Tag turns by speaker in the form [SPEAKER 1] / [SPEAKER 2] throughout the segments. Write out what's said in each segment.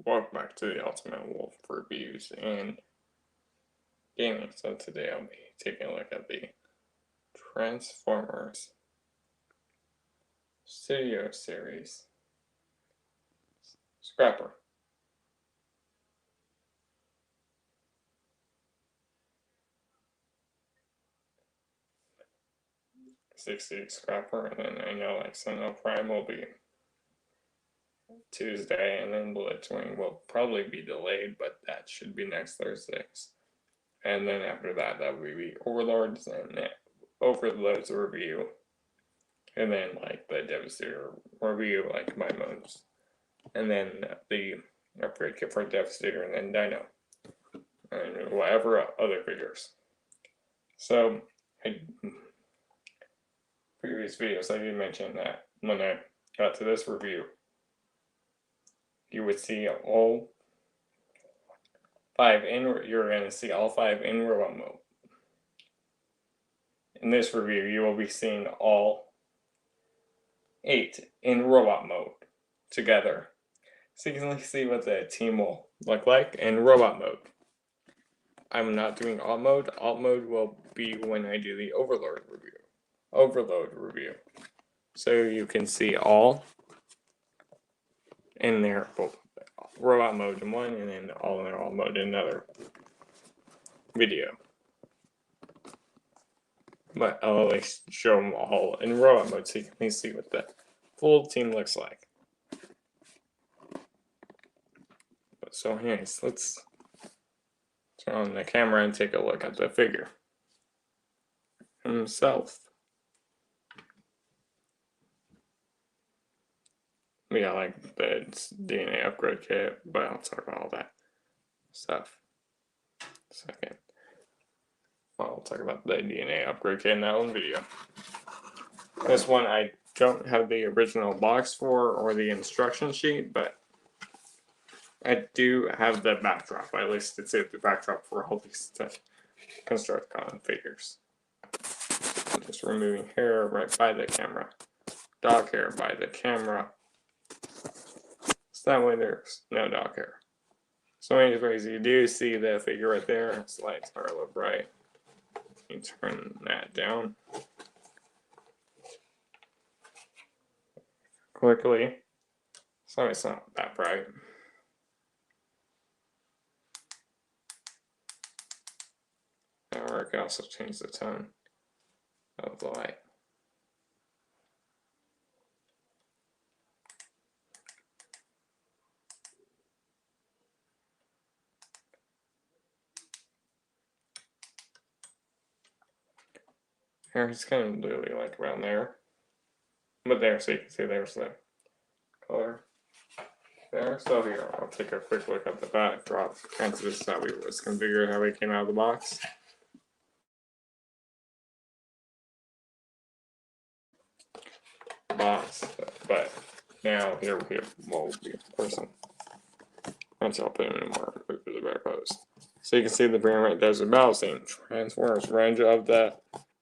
[SPEAKER 1] Welcome back to the Ultimate Wolf Reviews and Gaming. So today I'll be taking a look at the Transformers Studio Series Scrapper. 60 Scrapper, and then I know like Sentinel Prime will be Tuesday, and then Blitzwing will probably be delayed, but that should be next Thursday. And then after that will be Overlords and Overlords review. And then like the Devastator review, like my modes. And then the upgrade kit for Devastator, and then Dino. And whatever other figures. So, previous videos I did mention that when I got to this review, you would see all 5 you're going to see all 5 in robot mode. In this review, you will be seeing all 8 in robot mode together. So you can see what the team will look like in robot mode. I'm not doing alt mode. Alt mode will be when I do the Overload review. So you can see all in their robot mode in one, and then all in their alt mode in another video. But I'll at least show them all in robot mode so you can see what the full team looks like. So anyways, let's turn on the camera and take a look at the figure himself. Yeah, like the DNA upgrade kit, but I'll talk about all that stuff in a second. Well, I'll talk about the DNA upgrade kit in that one video. This one I don't have the original box for or the instruction sheet, but I do have the backdrop. At least it's the backdrop for all these Constructicon figures. I'm just removing hair right by the camera. Dog hair by the camera. So that way there's no dog hair. So anyways, you do see the figure right there. Its lights are a little bright. You turn that down quickly. So it's not that bright. Or I can also change the tone of the light. Here it's kind of literally like around there. But there, so you can see there's the color there. So here, I'll take a quick look at the backdrop. And this is how it was configured, how it came out of the box. But now here we have the person. Actually, I'll put him in more of the better pose. So you can see the brand right there's a balancing Transformers range of the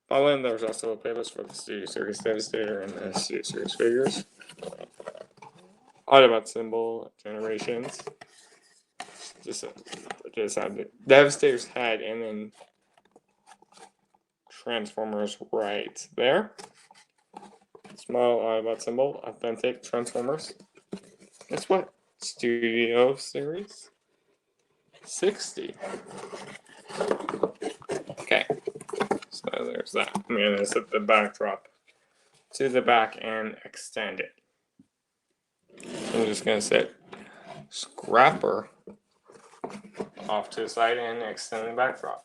[SPEAKER 1] following. There's also a playlist for the Studio Series Devastator and the Studio Series figures. Autobot symbol generations. Just have the Devastator's head and then Transformers right there. Small Autobot symbol, authentic Transformers. Guess what? Studio Series 60. Okay, so there's that. I'm gonna set the backdrop to the back and extend it. I'm just gonna set Scrapper off to the side and extend the backdrop.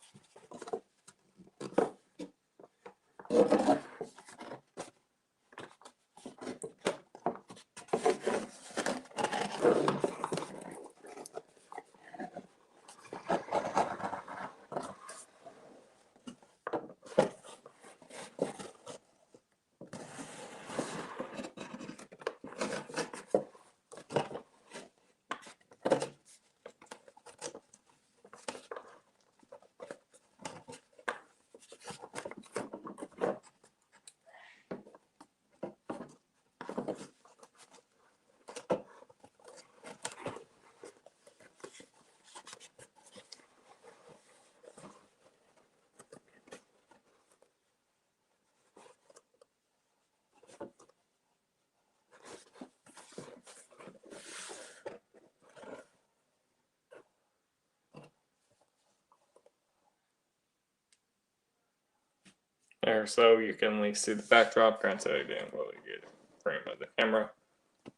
[SPEAKER 1] there so you can at least see the backdrop. Granted, I didn't really get a frame of the camera,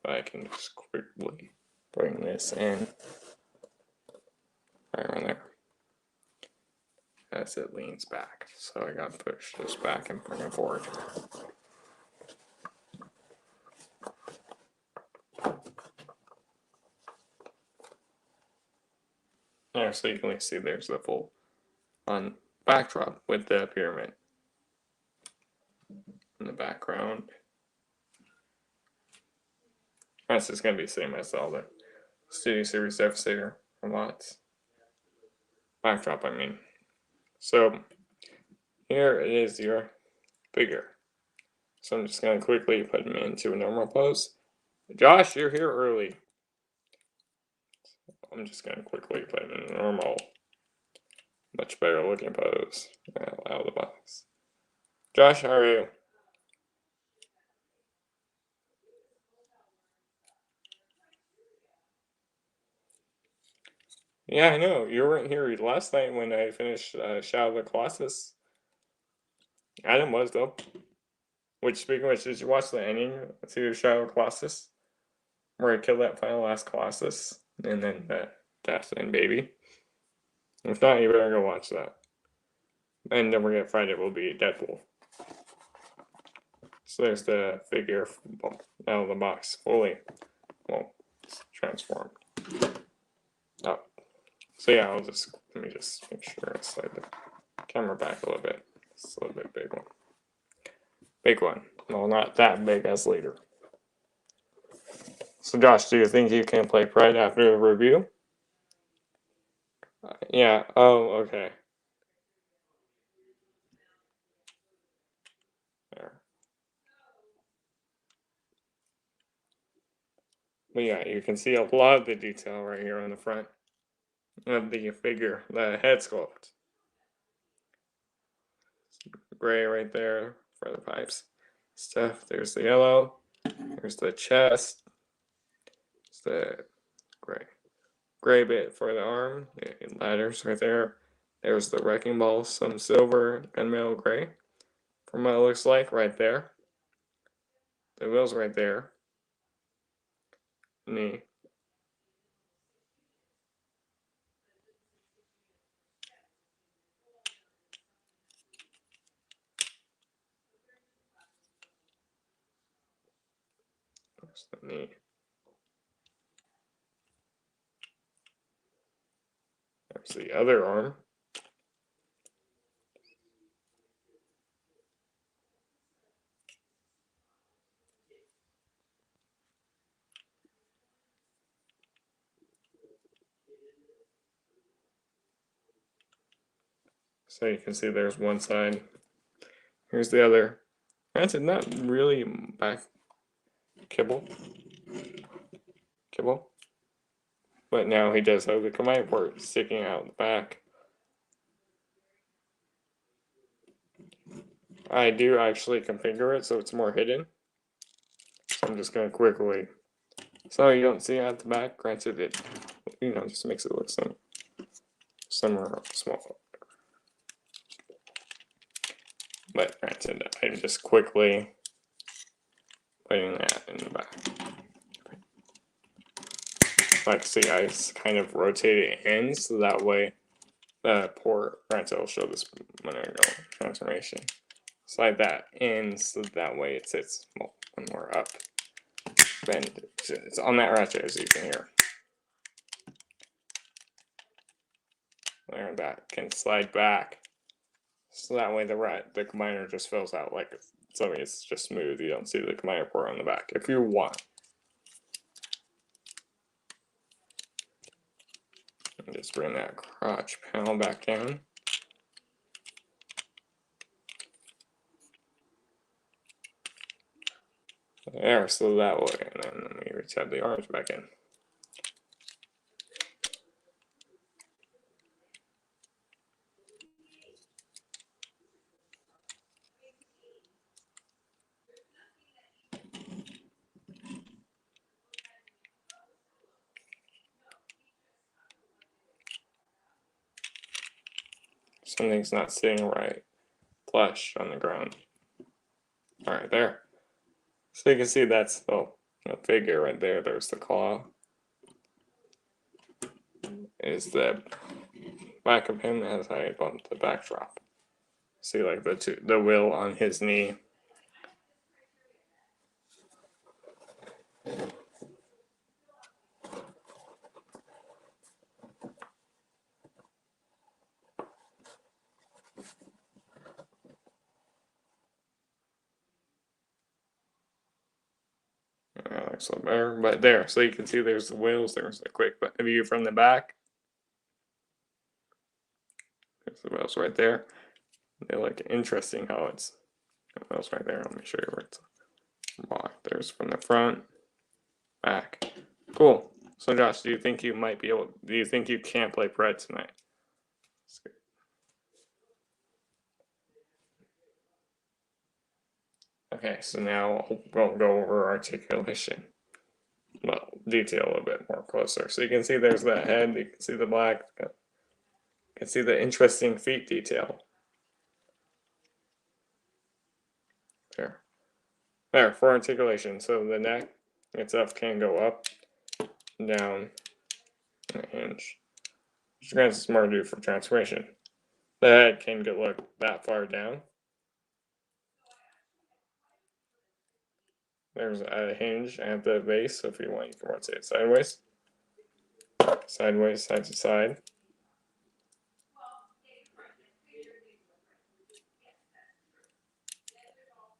[SPEAKER 1] but I can just quickly bring this in right around there as it leans back. So I gotta push this back and bring it forward. There, so you can see there's the full on backdrop with the pyramid in the background. That's just gonna be the same as all the Studio Series Devastator from lots. Backdrop, I mean. So here it is your figure. So I'm just gonna quickly put him into a normal pose. Josh, you're here early. I'm just gonna quickly put him in a normal, much better looking pose out of the box. Josh, how are you? Yeah, I know. You weren't here last night when I finished Shadow of the Colossus. Adam was, though. Which, speaking of which, did you watch the ending to Shadow of the Colossus? Where I killed that final last Colossus, and then the death and baby. If not, you better go watch that. And don't forget, Friday will be Deadpool. So there's the figure out of the box, fully, well, transformed. Oh. So yeah, let me just make sure I slide the camera back a little bit. It's a little bit big one. Big one. Well, not that big as later. So Josh, do you think you can play Pride after the review? Yeah. Oh, okay. There. But yeah, you can see a lot of the detail right here on the front of the figure, the head sculpt. Gray right there for the pipes stuff. There's the yellow. There's the chest. It's the gray bit for the arm. The ladders right there. There's the wrecking ball, some silver and metal gray. From what it looks like right there. The wheels right there. Knee. There's the knee. There's the other arm. So you can see there's one side. Here's the other. Granted, not really back kibble. But now he does have the command port sticking out the back. I do actually configure it so it's more hidden. So I'm just going to quickly, so you don't see it at the back. Granted, it, just makes it look somewhere small. But granted, I'm just quickly putting that in the back. Like, see, I kind of rotate it in so that way the port, granted, I'll show this when I go transformation. Slide that in so that way it sits when we're up. And it's on that ratchet, as you can hear. There, that can slide back. So that way the combiner just fills out like something. It's just smooth. You don't see the combiner port on the back if you want. And just bring that crotch panel back down. There, so that way, and then let me reset the arms back in. Something's not sitting right. flesh on the ground. All right, there. So you can see that's the figure right there. There's the claw. Is the back of him as I bump the backdrop. See, like the will on his knee. Looks a little better, but there. So you can see there's the wheels. There's a quick view from the back. There's the wheels right there. They look interesting how it's the wheels right there. Let me show you where it's blocked. There's from the front, back. Cool. So Josh, do you think you might be able? Do you think you can play Pred tonight? Okay, so now we'll go over articulation. Well, detail a little bit more closer. So you can see there's that head. You can see the black. You can see the interesting feet detail. There, for articulation. So the neck itself can go up, down, and hinge. Which grants us more to do for transformation. The head can go look that far down. There's a hinge at the base, so if you want, you can rotate it sideways. Sideways, side to side.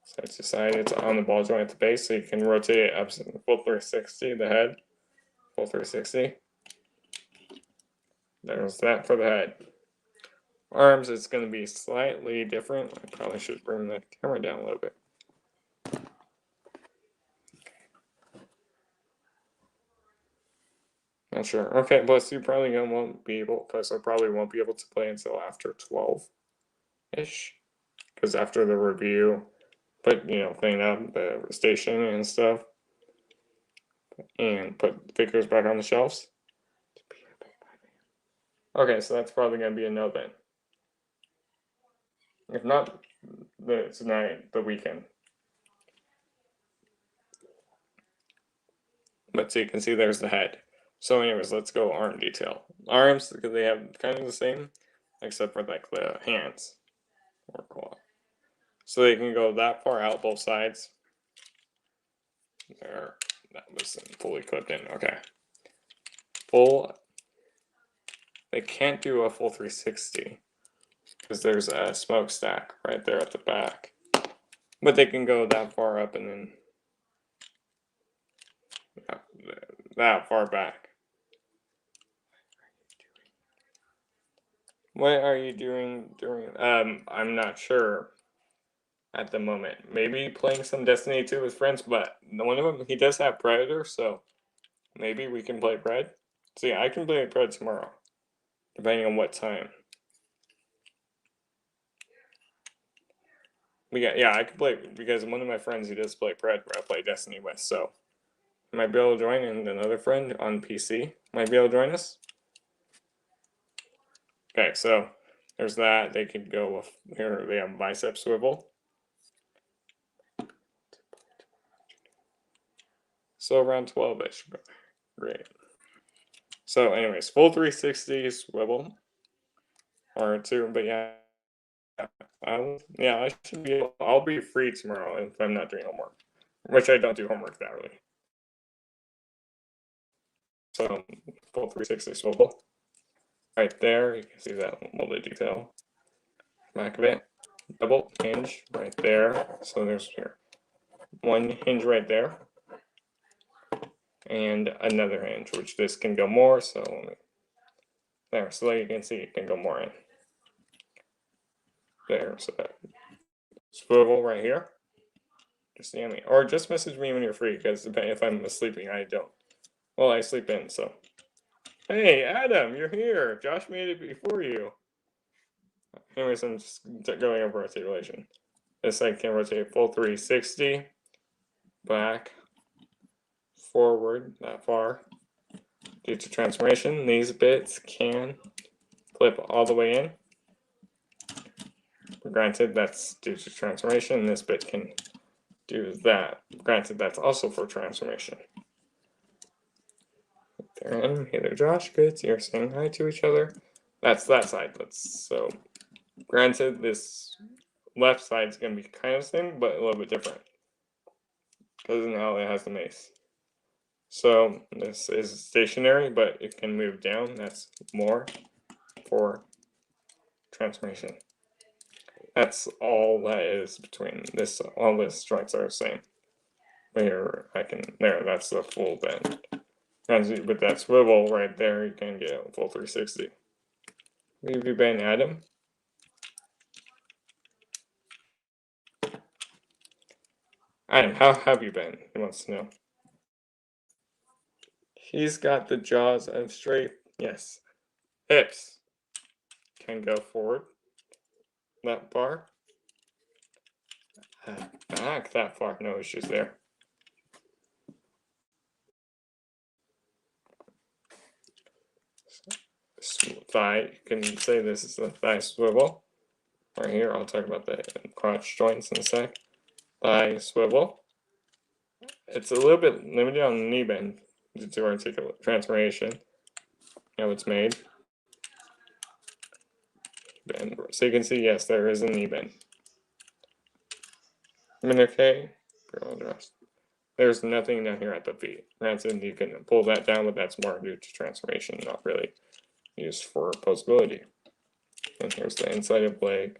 [SPEAKER 1] Side to side, it's on the ball joint at the base, so you can rotate it up full 360, the head, full 360. There's that for the head. Arms, it's going to be slightly different. I probably should bring the camera down a little bit. Not sure. Okay, but you probably won't be able, because I probably won't be able to play until after 12-ish. Because after the review, put, clean up the station and stuff. And put figures back on the shelves. Okay, so that's probably going to be a no then. If not, tonight, the weekend. But so you can see there's the head. So anyways, let's go arm detail. Arms, because they have kind of the same, except for like the hands or claw. So they can go that far out both sides. There, that was fully clipped in. Okay. They can't do a full 360 because there's a smokestack right there at the back. But they can go that far up and then that far back. What are you doing during? I'm not sure at the moment. Maybe playing some Destiny 2 with friends, but one of them, he does have Predator, so maybe we can play Pred. See, I can play Pred tomorrow, depending on what time. I can play, because one of my friends, he does play Pred, where I play Destiny with, so I might be able to join, and another friend on PC might be able to join us. Okay, so there's that. They could go with, here they have bicep swivel. So around 12-ish. Great. So anyways, full 360 swivel. Or two, but yeah. I should be I'll be free tomorrow if I'm not doing homework. Which I don't do homework that early. So full 360 swivel. Right there, you can see that molded detail. Back of it. Double hinge right there. So there's here. One hinge right there. And another hinge, which this can go more, so there, so you can see it can go more in. There, so that swivel right here. Just DM me, or just message me when you're free, because if I'm sleeping, I don't. Well, I sleep in, so. Hey, Adam, you're here. Josh made it before you. Anyways, I'm just going over articulation. This side can rotate full 360, back, forward, that far. Due to transformation, these bits can flip all the way in. Granted, that's due to transformation. This bit can do that. Granted, that's also for transformation. There, hey there, Josh. Good. So you're saying hi to each other. That's that side. So. Granted, this left side is going to be kind of the same, but a little bit different because now it has the mace. So this is stationary, but it can move down. That's more for transformation. That's all that is between this. All the joints are the same. Here, that's the full bend. As with that swivel right there, you can get a full 360. Have you been Adam? Adam, how have you been? He wants to know. He's got the jaws of straight. Yes. Hips can go forward. That bar. Back that far. No issues there. Thigh. You can say this is the thigh swivel. Right here, I'll talk about the crotch joints in a sec. Thigh swivel. It's a little bit limited on the knee bend due to articulate transformation. How it's made. Bend. So you can see, yes, there is a knee bend. Okay. There's nothing down here at the feet. Granted, you can pull that down, but that's more due to transformation, not really used for posability. And here's the inside of the leg.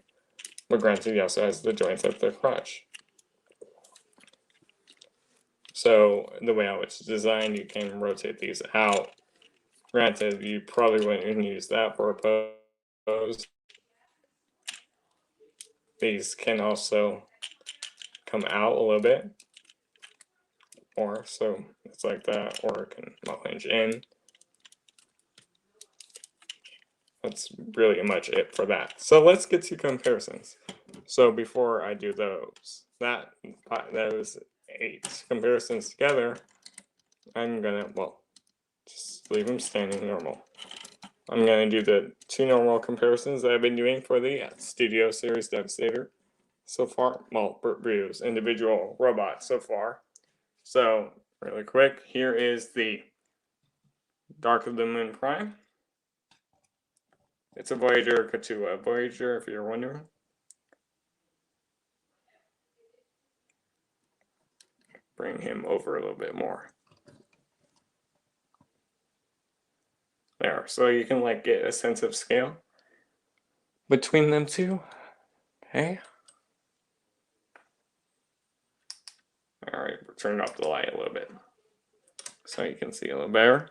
[SPEAKER 1] But granted, he also has the joints at the crotch. So the way how it's designed, you can rotate these out. Granted, you probably wouldn't use that for a pose. These can also come out a little bit. Or so it's like that, or it can hinge in. That's really much it for that. So let's get to comparisons. So before I do those 8 comparisons together, I'm gonna, just leave them standing normal. I'm gonna do the 2 normal comparisons that I've been doing for the Studio Series Devastator so far. Well, Burrito's individual robots so far. So really quick, here is the Dark of the Moon Prime. It's a Voyager Katua. Voyager, if you're wondering. Bring him over a little bit more. There, so you can get a sense of scale between them two. Okay. Alright, we're turning up the light a little bit so you can see a little better.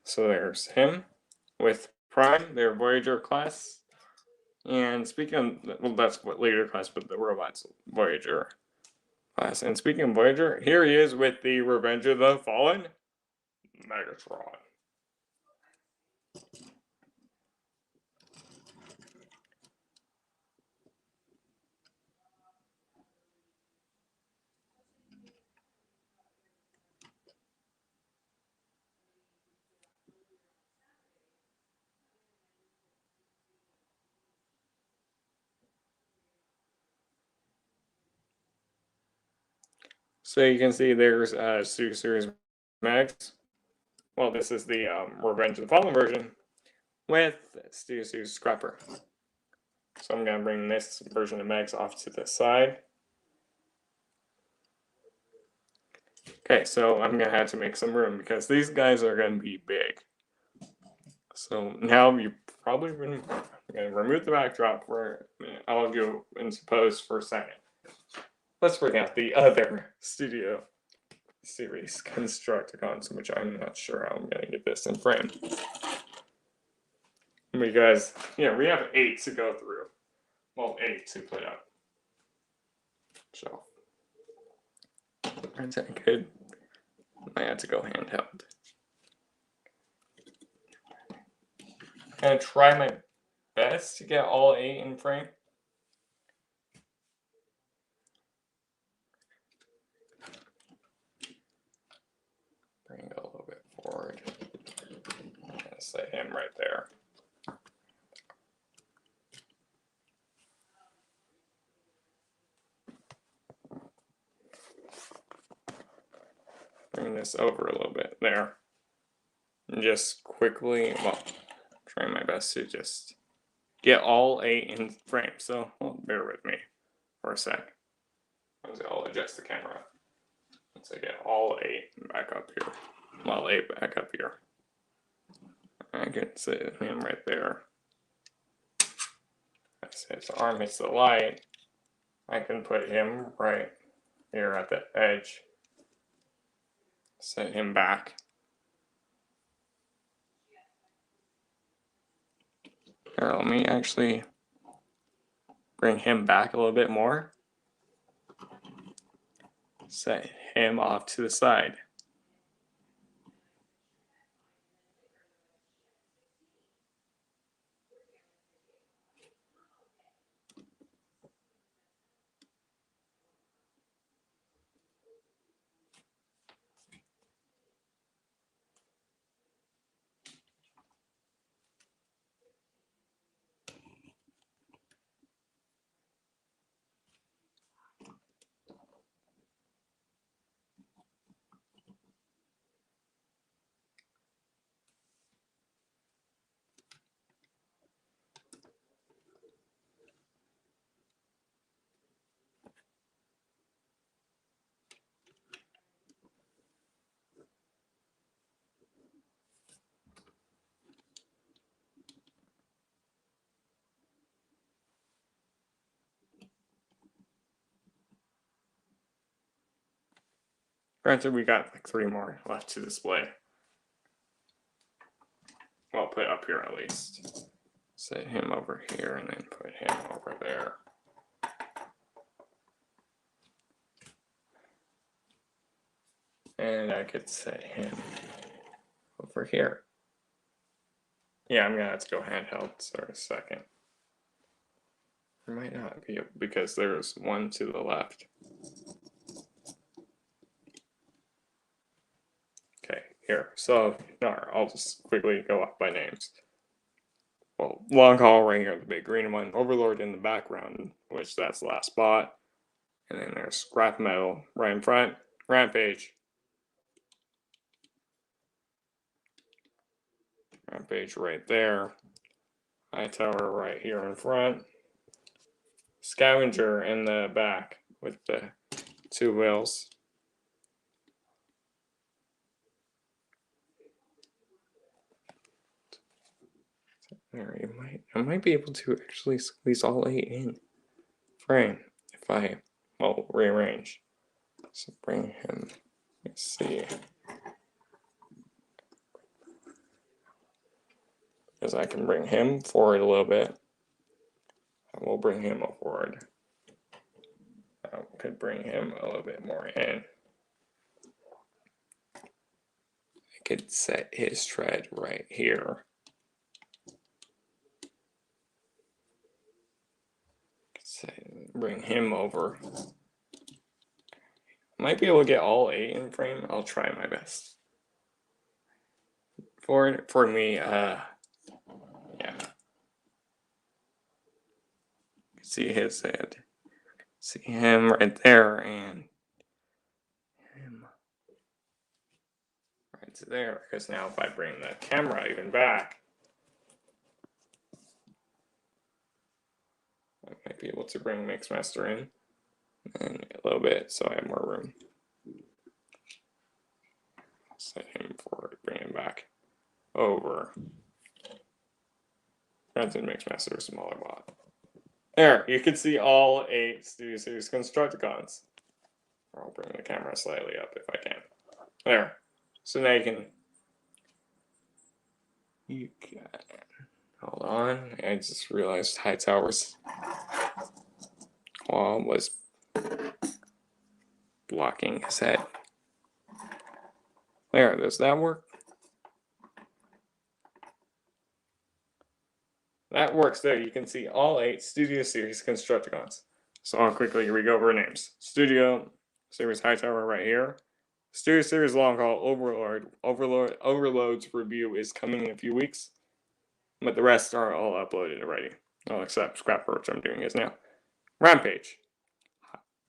[SPEAKER 1] So there's him with Prime, their Voyager class. And speaking of, that's what later class, but the robot's Voyager class. And speaking of Voyager, here he is with the Revenge of the Fallen, Megatron. So you can see there's Studio Series Max. Well, this is the Revenge of the Fallen version with Studio Series Scrapper. So I'm going to bring this version of Max off to the side. Okay, so I'm going to have to make some room because these guys are going to be big. So now you probably I'm going to remove the backdrop for a minute. I'll go into pose for a second. Let's bring out the other Studio Series Constructicons, which I'm not sure how I'm going to get this in frame. Because, we have 8 to go through. Well, 8 to put up. So, is that good? I had to go handheld. Gonna try my best to get all 8 in frame. Bring it a little bit forward. I'm gonna set him right there. bring this over a little bit there. And just quickly, well, trying my best to just get all 8 in frame. So, well, bear with me for a sec. I'll adjust the camera. Once I get all 8 back up here. Well, 8 back up here. I can see him right there. As his arm hits the light, I can put him right here at the edge. Set him back. Here, let me actually bring him back a little bit more. Set him off to the side. Granted, we got like 3 more left to display. Well, put up here at least. Set him over here and then put him over there. And I could set him over here. Yeah, I'm gonna have to go handheld for a second. There might not be, because there's one to the left. Okay, here. So, no, I'll just quickly go off by names. Well, long haul right here, the big green one. Overlord in the background, which that's the last spot. And then there's scrap metal right in front. Rampage. Rampage right there. High tower right here in front. Scavenger in the back with the 2 wheels. There, I might be able to actually squeeze all 8 in frame if I, well, rearrange. So bring him, let's see. Because I can bring him forward a little bit. And we'll bring him forward. I could bring him a little bit more in. I could set his tread right here. Bring him over. Might be able to get all 8 in frame. I'll try my best. For me, yeah. See his head. See him right there and him right to there. Because now if I bring the camera even back, I might be able to bring Mixmaster in and a little bit so I have more room. Set him forward, bring him back over. Granted, Mixmaster is a smaller bot. There, you can see all 8 Studio Series Constructicons. I'll bring the camera slightly up if I can. There. So now you can, hold on. I just realized Hightower's wall was blocking his head. There, does that work? That works there. You can see all 8 Studio Series Constructicons. So I'll quickly re-go over names. Studio Series Hightower right here. Studio Series Long Haul Overload's review is coming in a few weeks. But the rest are all uploaded already. Oh, except Scrap, which I'm doing is now. Rampage.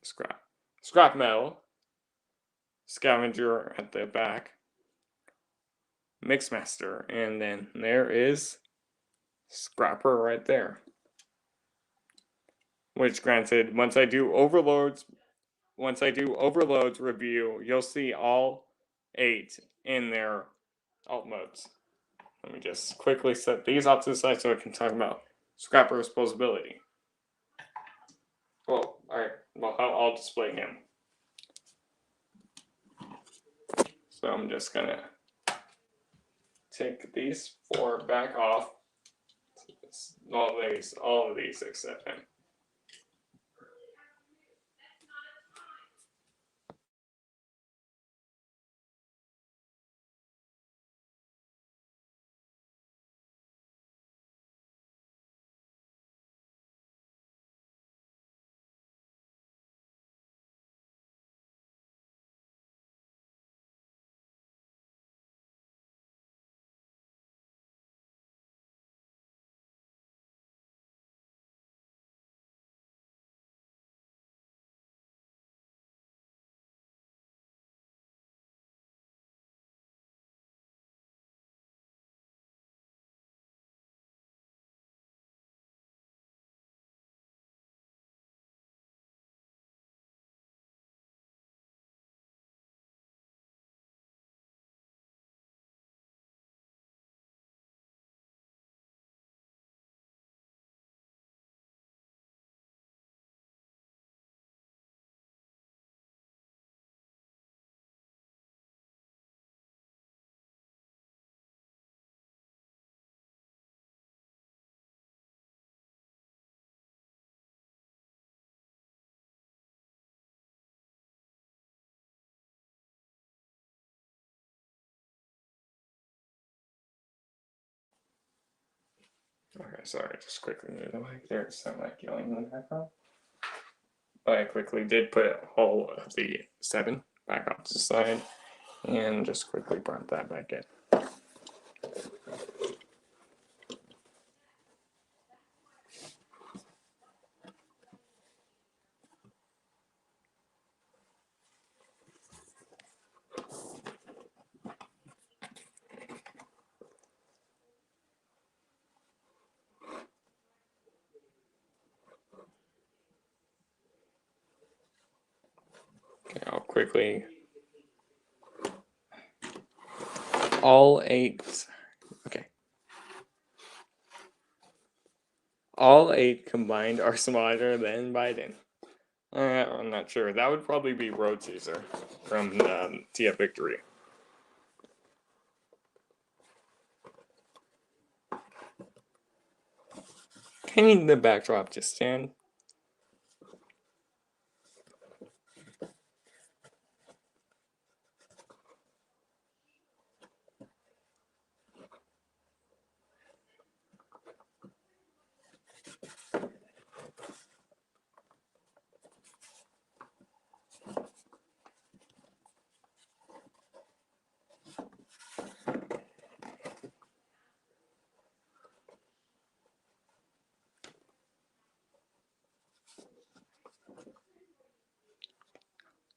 [SPEAKER 1] Scrap Metal. Scavenger at the back, Mixmaster, and then there is Scrapper right there. Which, granted, once I do Overloads review, you'll see all 8 in their alt modes. Let me just quickly set these off to the side so I can talk about Scrapper's posability. Well, alright, well, I'll display him. So I'm just gonna take these 4 back off. All of these except him. Okay, sorry, just quickly move the mic there. It sounded like yelling in the background. But I quickly did put all of the 7 back off to the side and just quickly brought that back in. Okay, I'll quickly. All 8. Okay. All 8 combined are smarter than Biden. I'm not sure. That would probably be Road Caesar from TF Victory. Can the backdrop just stand?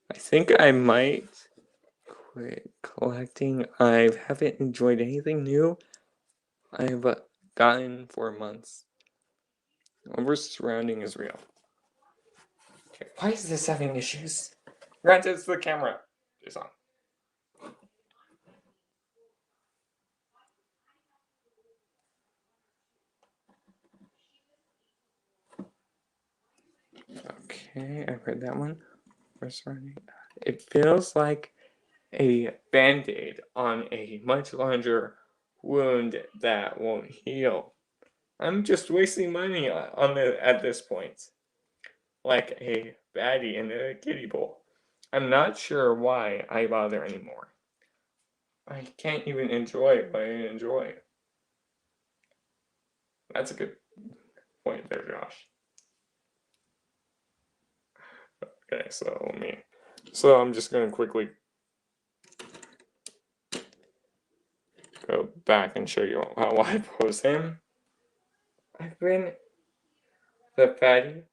[SPEAKER 1] I think I might quit collecting. I haven't enjoyed anything new I've gotten for months. Oversurrounding is real. Okay, why is this having issues? Granted, it's the camera is on. Okay, I've heard that one. Oversurrounding. It feels like a band-aid on a much larger wound that won't heal. I'm just wasting money at this point. Like a baddie in a kiddie bowl. I'm not sure why I bother anymore. I can't even enjoy what I enjoy. That's a good point there, Josh. Okay, so I'm just gonna quickly go back and show you how I pose him. I've been the fatty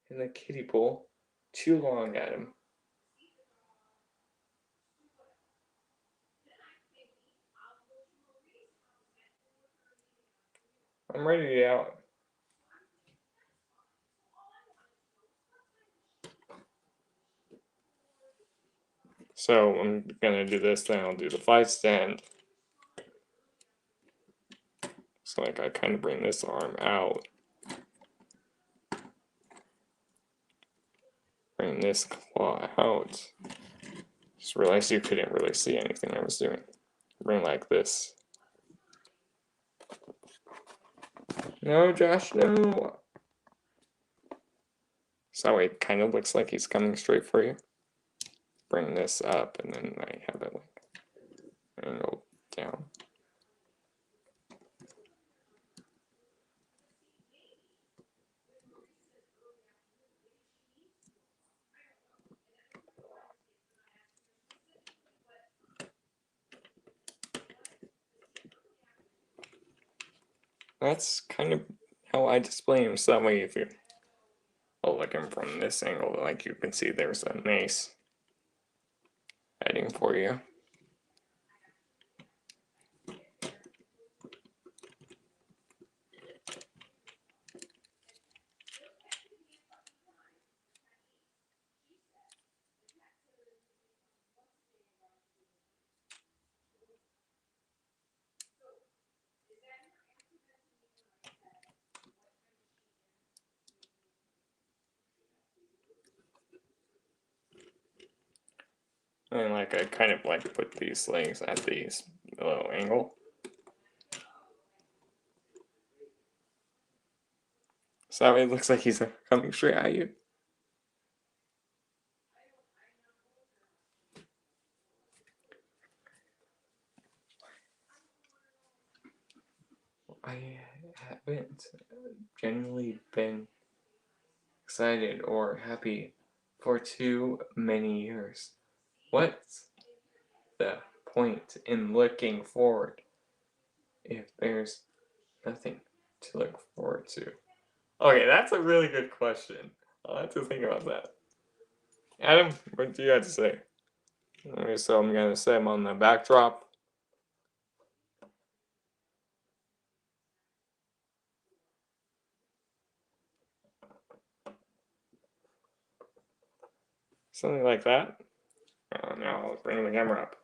[SPEAKER 1] in the kiddie pool too long at him. I'm ready to get out. So I'm gonna do this, then I'll do the flight stand. So like I kind of bring this arm out. Bring this claw out. Just realized you couldn't really see anything I was doing. Bring like this. No, Josh, no. So that way it kind of looks like he's coming straight for you. Bring this up, and then I have it like angled down. That's kind of how I display him, so that way if you're looking from this angle, like you can see there's a nice heading for you. And like I kind of like put these legs at these little angle. So that way it looks like he's coming straight at you. I haven't genuinely been excited or happy for too many years. What's the point in looking forward if there's nothing to look forward to? Okay, that's a really good question. I'll have to think about that. Adam, what do you have to say? Okay, so I'm gonna set him on the backdrop. Something like that. Now I'll bring the camera up.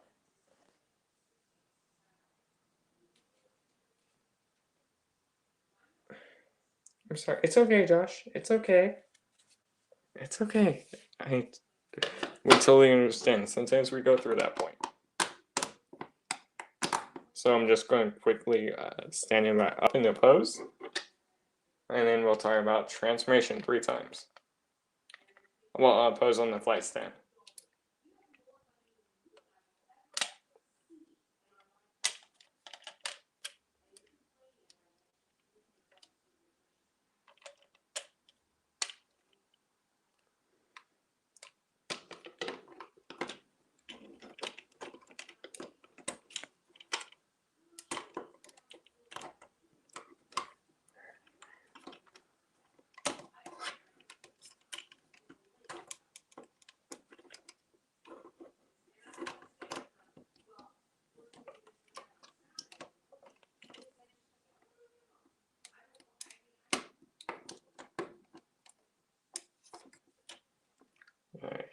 [SPEAKER 1] I'm sorry. It's okay, Josh. It's okay. It's okay. We totally understand. Sometimes we go through that point. So I'm just going to quickly stand him up into pose. And then we'll talk about transformation 3 times. Well, pose on the flight stand.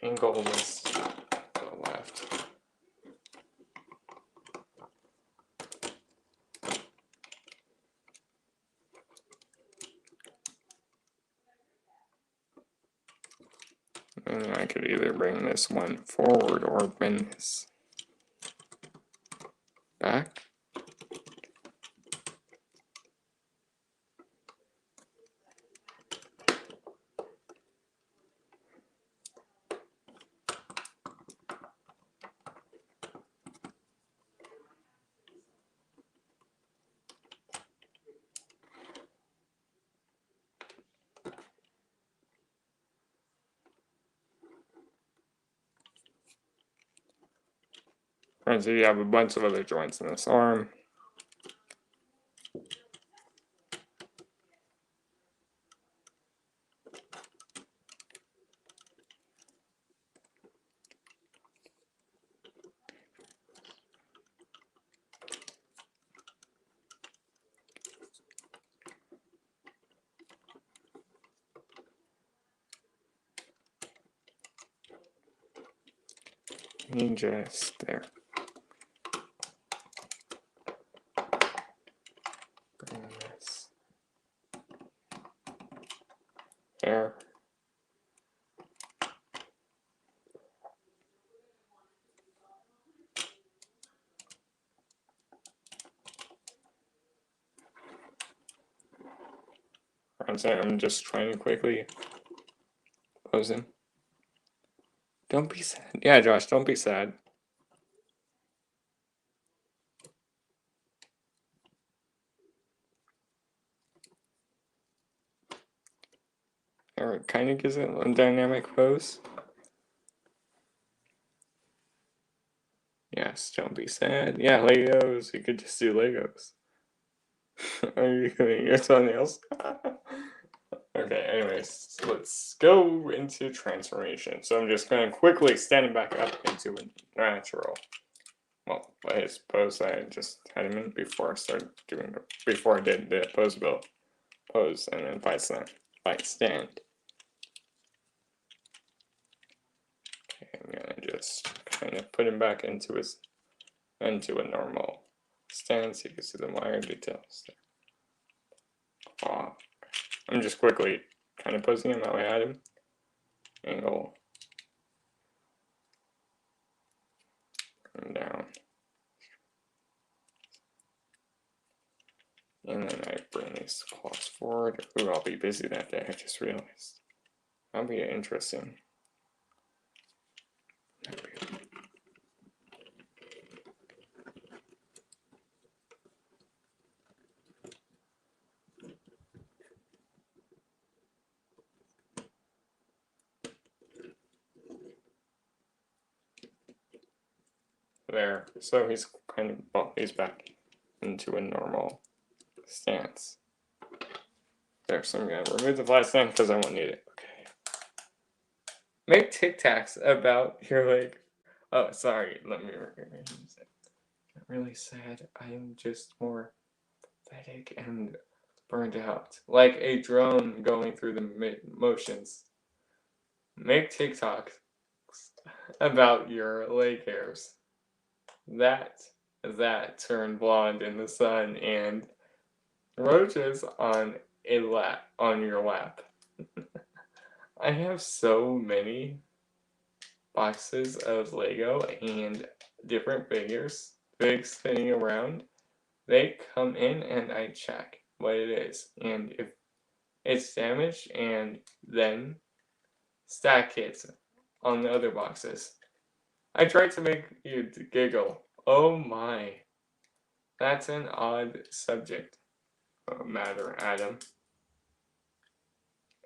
[SPEAKER 1] Angle is to the left. And I could either bring this one forward or bring this back. And so you have a bunch of other joints in this arm. changes there. Bring this there. I'm sorry, I'm just trying to quickly pose him. Don't be sad. Yeah, Josh, don't be sad. Or it kind of gives it a dynamic pose. Yes, don't be sad. Yeah, Legos. You could just do Legos. Are you doing your toenails? Okay, anyways, let's go into transformation. So I'm just going to quickly stand back up into a natural. Well, I suppose I just had him in before I started doing before I did the pose build. Pose and then fight stand. Okay, I'm gonna just kind of put him back into a normal stance. You can see the minor details there. I'm just quickly kind of posing him that way at him. Angle. And down. And then I bring these claws forward. Ooh, I'll be busy that day, I just realized. That'll be interesting. There, so he's kind of, well, he's back into a normal stance. There, so I'm going to remove the flat stand because I won't need it. Okay. Make Tic Tacs about your leg. Oh, sorry, let me reuse it. I'm really sad. I'm just more pathetic and burned out. Like a drone going through the motions. Make TikToks about your leg hairs. That turn blonde in the sun and roaches on your lap. I have so many boxes of Lego and different figures, big spinning around. They come in and I check what it is, and if it's damaged, and then stack it on the other boxes. I tried to make you giggle. Oh my. That's an odd subject matter, Adam.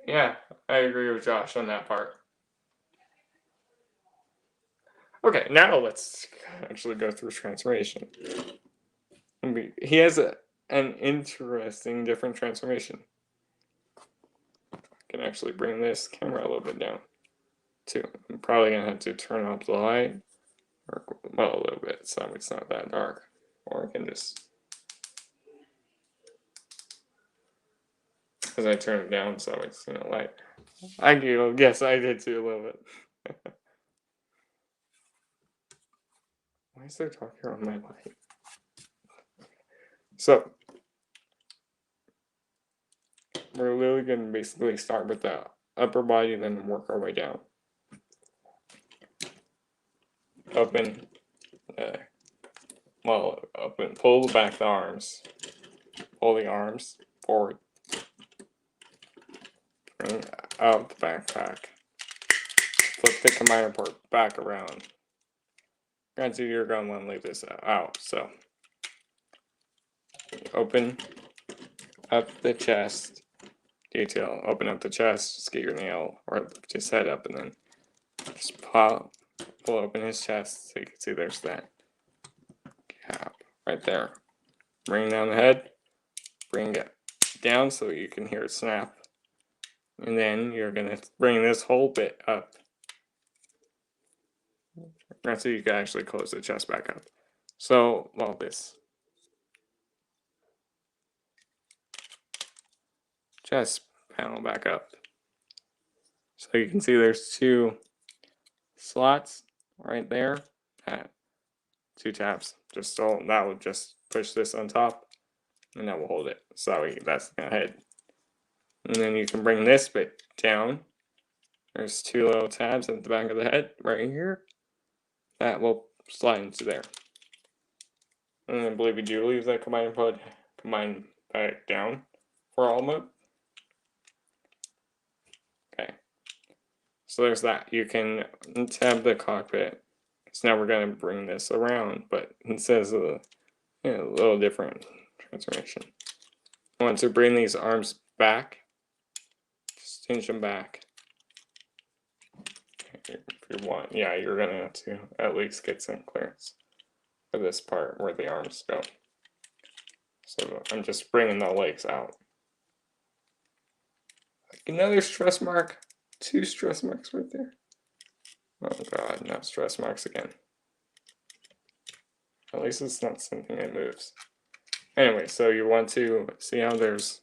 [SPEAKER 1] Yeah, I agree with Josh on that part. Okay, now let's actually go through transformation. He has an interesting different transformation. I can actually bring this camera a little bit down too. I'm probably gonna have to turn off the light, or well, a little bit so it's not that dark. Or I can just, because I turned it down so it's light. I giggled. Yes, I did too a little bit. Why is there dark here on my light? So we're literally going to basically start with the upper body and then work our way down. Open, open, pull back the arms. Pull the arms forward. Bring out the backpack. Flip the combiner port back around. Granted, you're going to want to leave this out, so open up the chest detail. Open up the chest, just get your nail or lift his head up, and then just pull open his chest so you can see there's that cap right there. Bring down the head, bring it down so you can hear it snap, and then you're gonna bring this whole bit up. Right, so you can actually close the chest back up. So, well, this chest panel back up. So you can see there's two slots right there. 2 tabs. Just so that will just push this on top, and that will hold it. So that's gonna hit. And then you can bring this bit down. There's 2 little tabs at the back of the head right here. That will slide into there. And I believe you do leave that combine back down for all mode. Okay. So there's that. You can tab the cockpit. So now we're going to bring this around, but it says a little different transformation. I want to bring these arms back. Just hinge them back. If you want, yeah, you're going to have to at least get some clearance for this part where the arms go. So I'm just bringing the legs out. Like another stress mark. 2 stress marks right there. Oh god, not stress marks again. At least it's not something that moves. Anyway, so you want to see how there's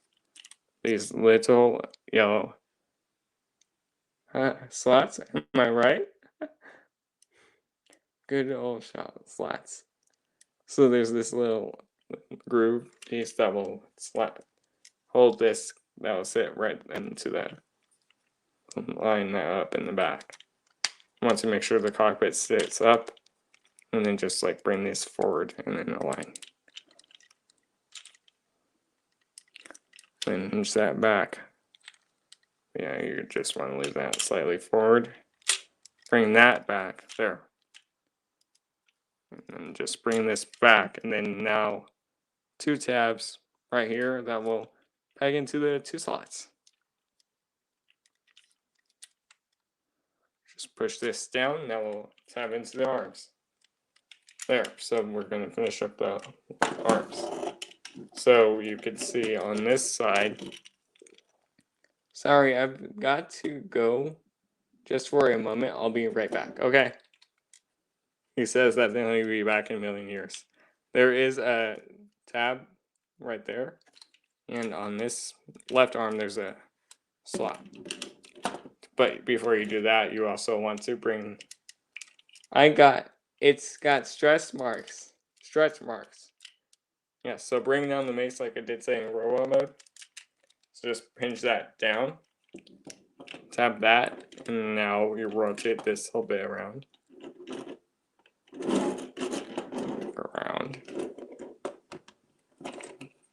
[SPEAKER 1] these little yellow slats. Am I right? Good old shot slats. So there's this little groove piece that will hold this, that will sit right into that. Line that up in the back. I want to make sure the cockpit sits up, and then just like bring this forward and then align. Then hinge that back. Yeah, you just want to leave that slightly forward. Bring that back there. And then just bring this back, and then now 2 tabs right here that will peg into the 2 slots. Just push this down, now we'll tab into the arms. There, so we're going to finish up the arms. So you can see on this side, sorry, I've got to go just for a moment. I'll be right back, okay? He says that he'll be back in a million years. There is a tab right there, and on this left arm there's a slot. But before you do that, you also want to bring, it's got stretch marks. Yeah, so bring down the mace like I did say in robot mode. So just hinge that down, tap that, and now you rotate this whole bit around.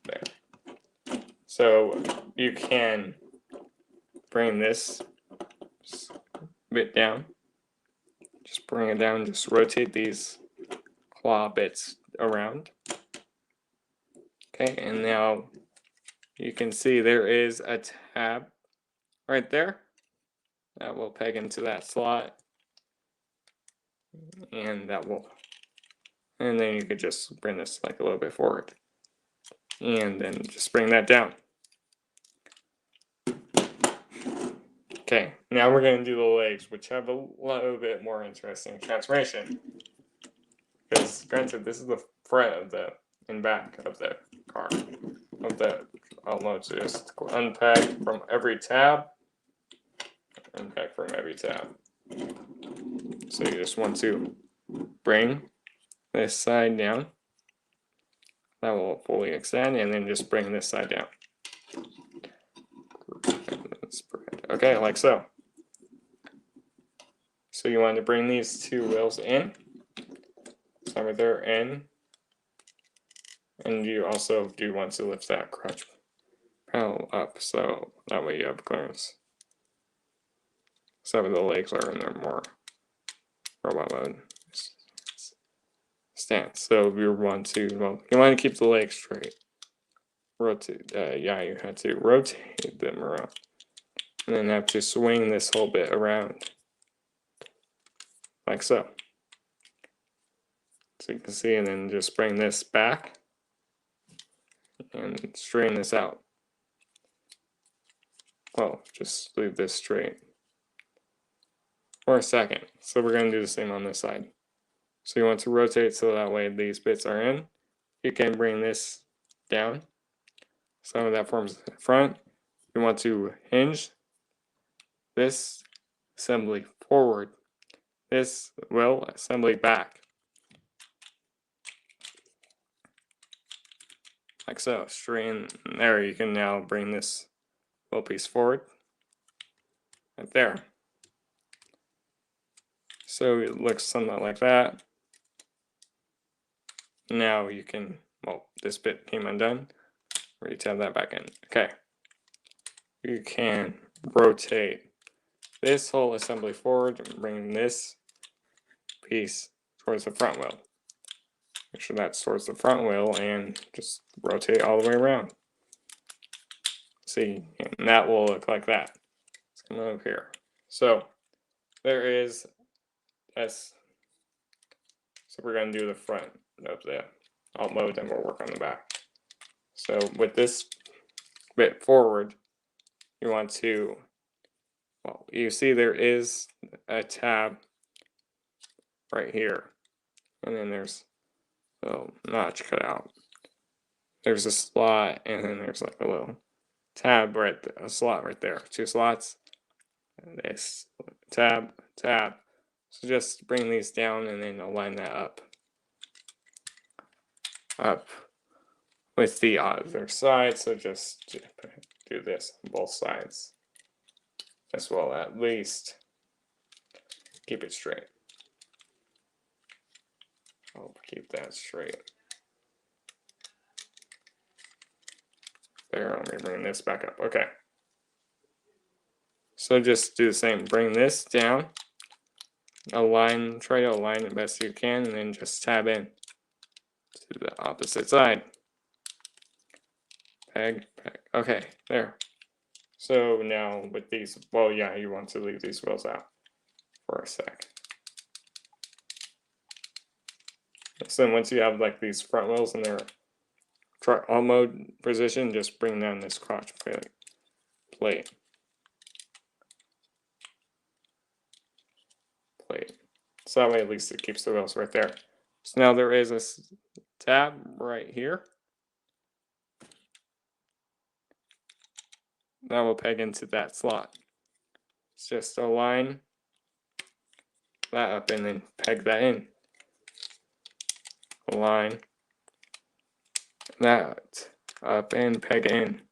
[SPEAKER 1] There. So you can bring this bit down. Just bring it down, just rotate these claw bits around. Okay, and now you can see there is a tab right there that will peg into that slot, and then you could just bring this like a little bit forward, and then just bring that down. Okay, now we're going to do the legs, which have a little bit more interesting transformation. Because granted, this is the front of the and back of the car. So just unpack from every tab. Unpack from every tab. So you just want to bring this side down. That will fully extend, and then just bring this side down. Okay, like so. So you want to bring these 2 wheels in. So right there, in. And you also do want to lift that crutch panel up, so that way you have clearance. Some of the legs are in their more robot mode stance. So you want to keep the legs straight. Rotate. Yeah, you have to rotate them around, and then have to swing this whole bit around, like so. So you can see, and then just bring this back and straighten this out. Well, just leave this straight for a second. So we're going to do the same on this side. So you want to rotate so that way these bits are in. You can bring this down. Some of that forms the front. You want to hinge this assembly forward. This will assembly back. like so, straighten there. You can now bring this wheel piece forward, right there. So it looks something like that. Now you can, well, this bit came undone. Retab that back in. Okay. You can rotate this whole assembly forward and bring this piece towards the front wheel. Make sure that's towards the front wheel and just rotate all the way around. See, and that will look like that. Let's come over here. So there is S. So we're going to do the front of the alt mode, and we'll work on the back. So with this bit forward, you want to, well, you see there is a tab right here, and then there's a notch cut out. There's a slot, and then there's like a little tab right there, a slot right there, 2 slots, and this tab. So just bring these down and then align that up with the other side. So just do this on both sides as well, at least keep it straight. I'll keep that straight. There, let me bring this back up. Okay. So just do the same. Bring this down. Align, try to align it best you can, and then just tab in to the opposite side. Peg. Okay, there. So now with these, well, yeah, you want to leave these wheels out for a sec. So then once you have like these front wheels in their alt mode position, just bring down this crotch plate. So that way at least it keeps the wheels right there. So now there is a tab right here. That will peg into that slot. It's just align that up and then peg that in. Align that up and peg in.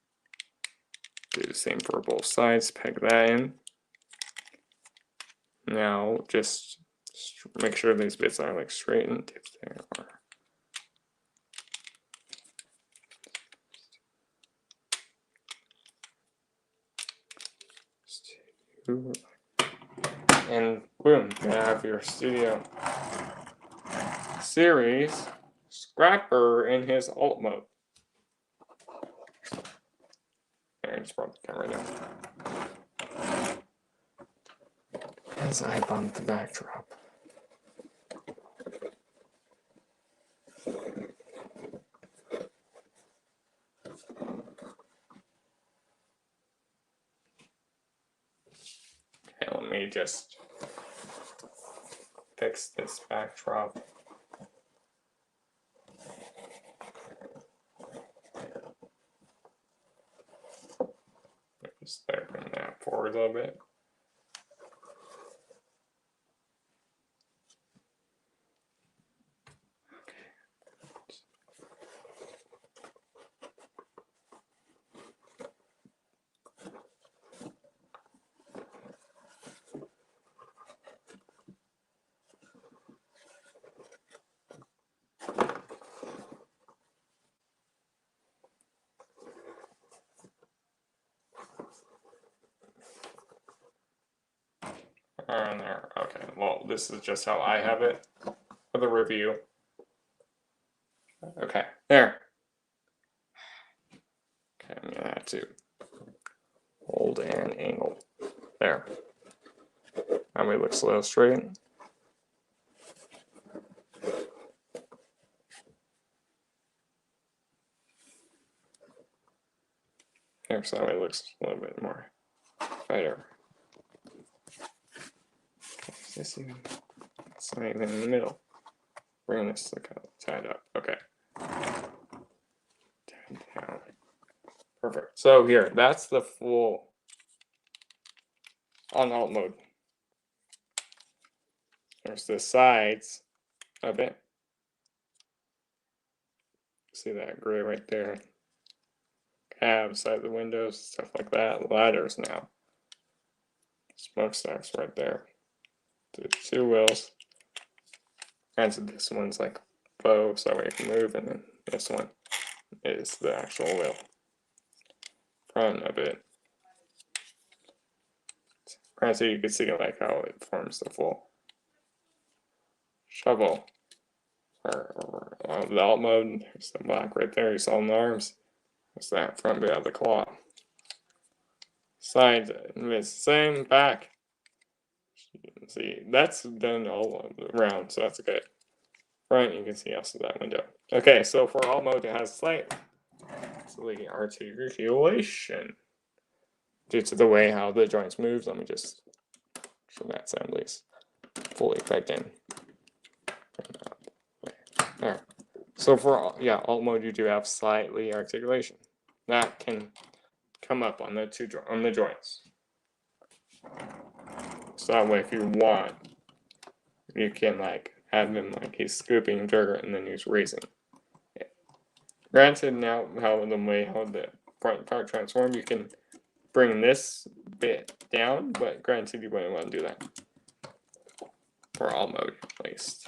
[SPEAKER 1] Do the same for both sides, peg that in. Now just make sure these bits are like straightened if they are. And boom, you have your Studio Series Scrapper in his alt mode. There, I just brought the camera down. As I bump the backdrop. Okay, let me just fix this backdrop. Just bring that forward a little bit. There. Okay, well, this is just how I have it for the review. Okay, there. Okay, I'm gonna have to hold and angle. There. Now it looks a little straight. There, so it looks a little bit more tighter. Is this even? It's not even in the middle. Bring this like tied up. Okay. Down. Perfect. So here, that's the full on alt mode. There's the sides of it. See that gray right there? Cab beside the windows, stuff like that. Ladders now. Smokestacks right there. The 2 wheels. Granted, this one's like faux, so it can move, and then this one is the actual wheel. Front of it. Granted, you can see like how it forms the full shovel. Or the alt mode, there's the black right there, you saw in the arms. There's that front bit of the claw. Sides, it's the same. Back. You can see that's done all around, so that's good. Front, you can see also that window. Okay, so for alt mode, it has slight articulation due to the way how the joints move. Let me just show that assembly's fully baked in. There. So for alt mode, you do have slightly articulation that can come up on the joints. So that way, if you want, you can like have him like he's scooping dirt and then he's raising. Yeah. Granted, now how the front part transform, you can bring this bit down, but granted, you wouldn't want to do that for alt mode at least.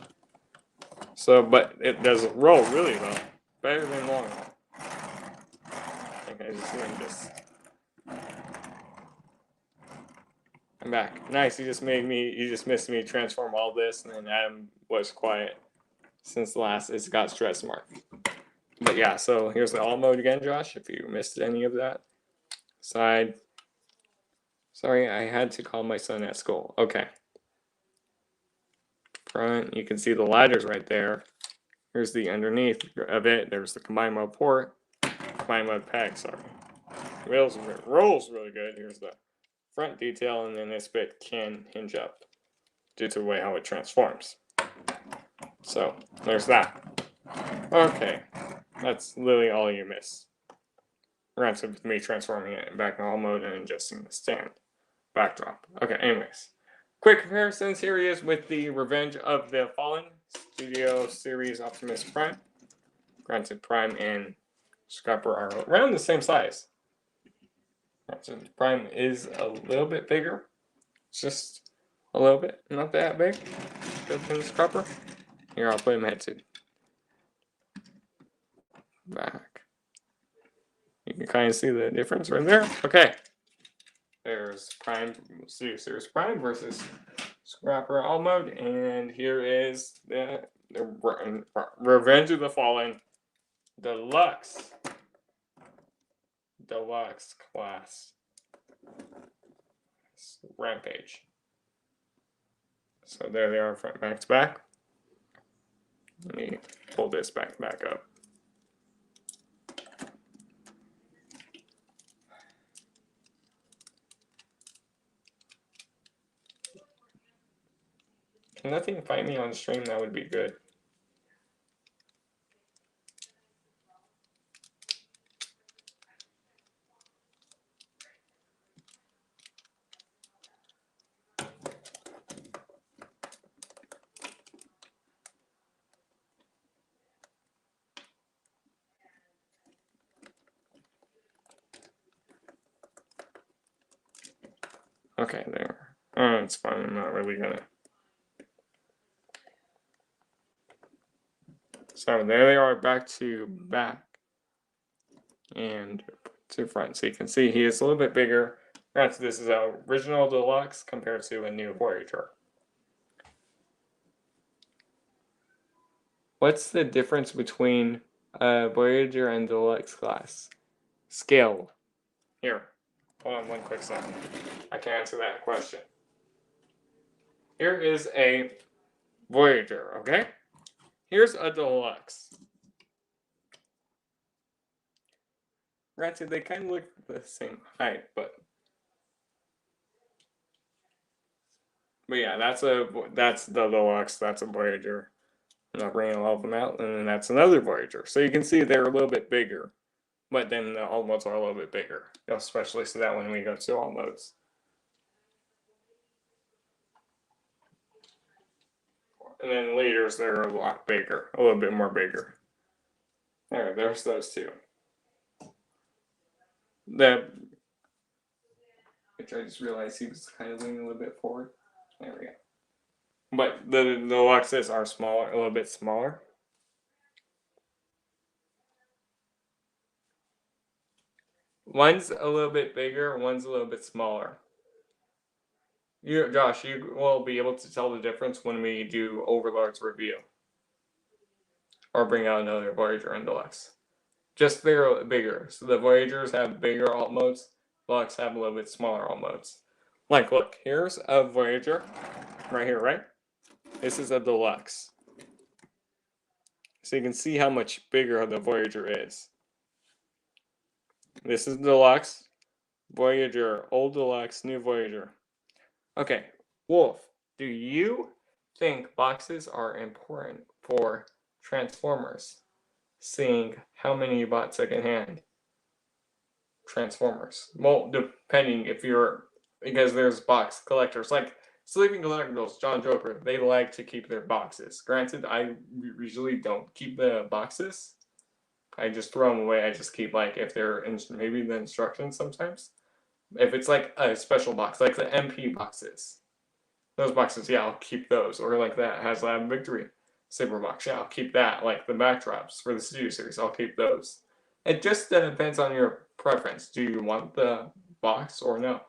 [SPEAKER 1] So, but it does roll really well, better than long haul. Okay, I'm back. Nice. You just missed me transform all this, and then Adam was quiet since the last. It's got stress mark. But yeah, so here's the alt mode again, Josh. If you missed any of that, side. Sorry, I had to call my son at school. Okay. Front, you can see the ladders right there. Here's the underneath of it. There's the combined mode port, combined mode peg. Sorry. Rolls really good. Here's the front detail, and then this bit can hinge up due to the way how it transforms. So there's that. Okay, that's literally all you miss. Granted, with me transforming it back in alt mode and adjusting the stand backdrop. Okay, anyways. Quick comparisons. Here he is with the Revenge of the Fallen Studio Series Optimus Prime. Granted, Prime and Scrapper are around the same size. Granted, Prime is a little bit bigger. Just a little bit, not that big. Good than Scrapper. Here, I'll put him head to back. You can kind of see the difference right there. Okay. There's Prime, Series Prime versus Scrapper alt mode, and here is the Revenge of the Fallen Deluxe class Rampage. So there they are, front back to back. Let me pull this back up. Can nothing find me on stream? That would be good. Okay, there. Oh, it's fine. I'm not really gonna. So there they are, back to back and to front. So you can see he is a little bit bigger. Granted, this is an original Deluxe compared to a new Voyager. What's the difference between Voyager and Deluxe class? Scale. Here, hold on one quick second. I can answer that question. Here is a Voyager, okay? Here's a Deluxe. Granted, they kind of look the same height, but yeah, that's the Deluxe. That's a Voyager. I'm not bringing all of them out, and then that's another Voyager. So you can see they're a little bit bigger, but then the alt modes are a little bit bigger, especially so that when we go to alt modes. And then leaders, they're a lot bigger, a little bit more bigger. There's those two. Which I just realized he was kind of leaning a little bit forward. There we go. But the Deluxes are smaller, a little bit smaller. One's a little bit bigger, one's a little bit smaller. Josh, you will be able to tell the difference when we do Overlord's review. Or bring out another Voyager and Deluxe. Just they're bigger. So the Voyagers have bigger alt modes, Deluxe have a little bit smaller alt modes. Like, look, here's a Voyager. Right here, right? This is a Deluxe. So you can see how much bigger the Voyager is. This is Deluxe, Voyager, old Deluxe, new Voyager. Okay, Wolf, do you think boxes are important for Transformers? Seeing how many you bought secondhand Transformers. Well, depending if you're, because there's box collectors, like Sleeping Collectibles, John Joker, they like to keep their boxes. Granted, I usually don't keep the boxes. I just throw them away. I just keep, like, if they're maybe the instructions sometimes. If it's like a special box, like the MP boxes. Those boxes, yeah, I'll keep those. Or like that HasLab Victory Saber box, yeah, I'll keep that. Like the backdrops for the Studio Series, I'll keep those. It just depends on your preference. Do you want the box or no?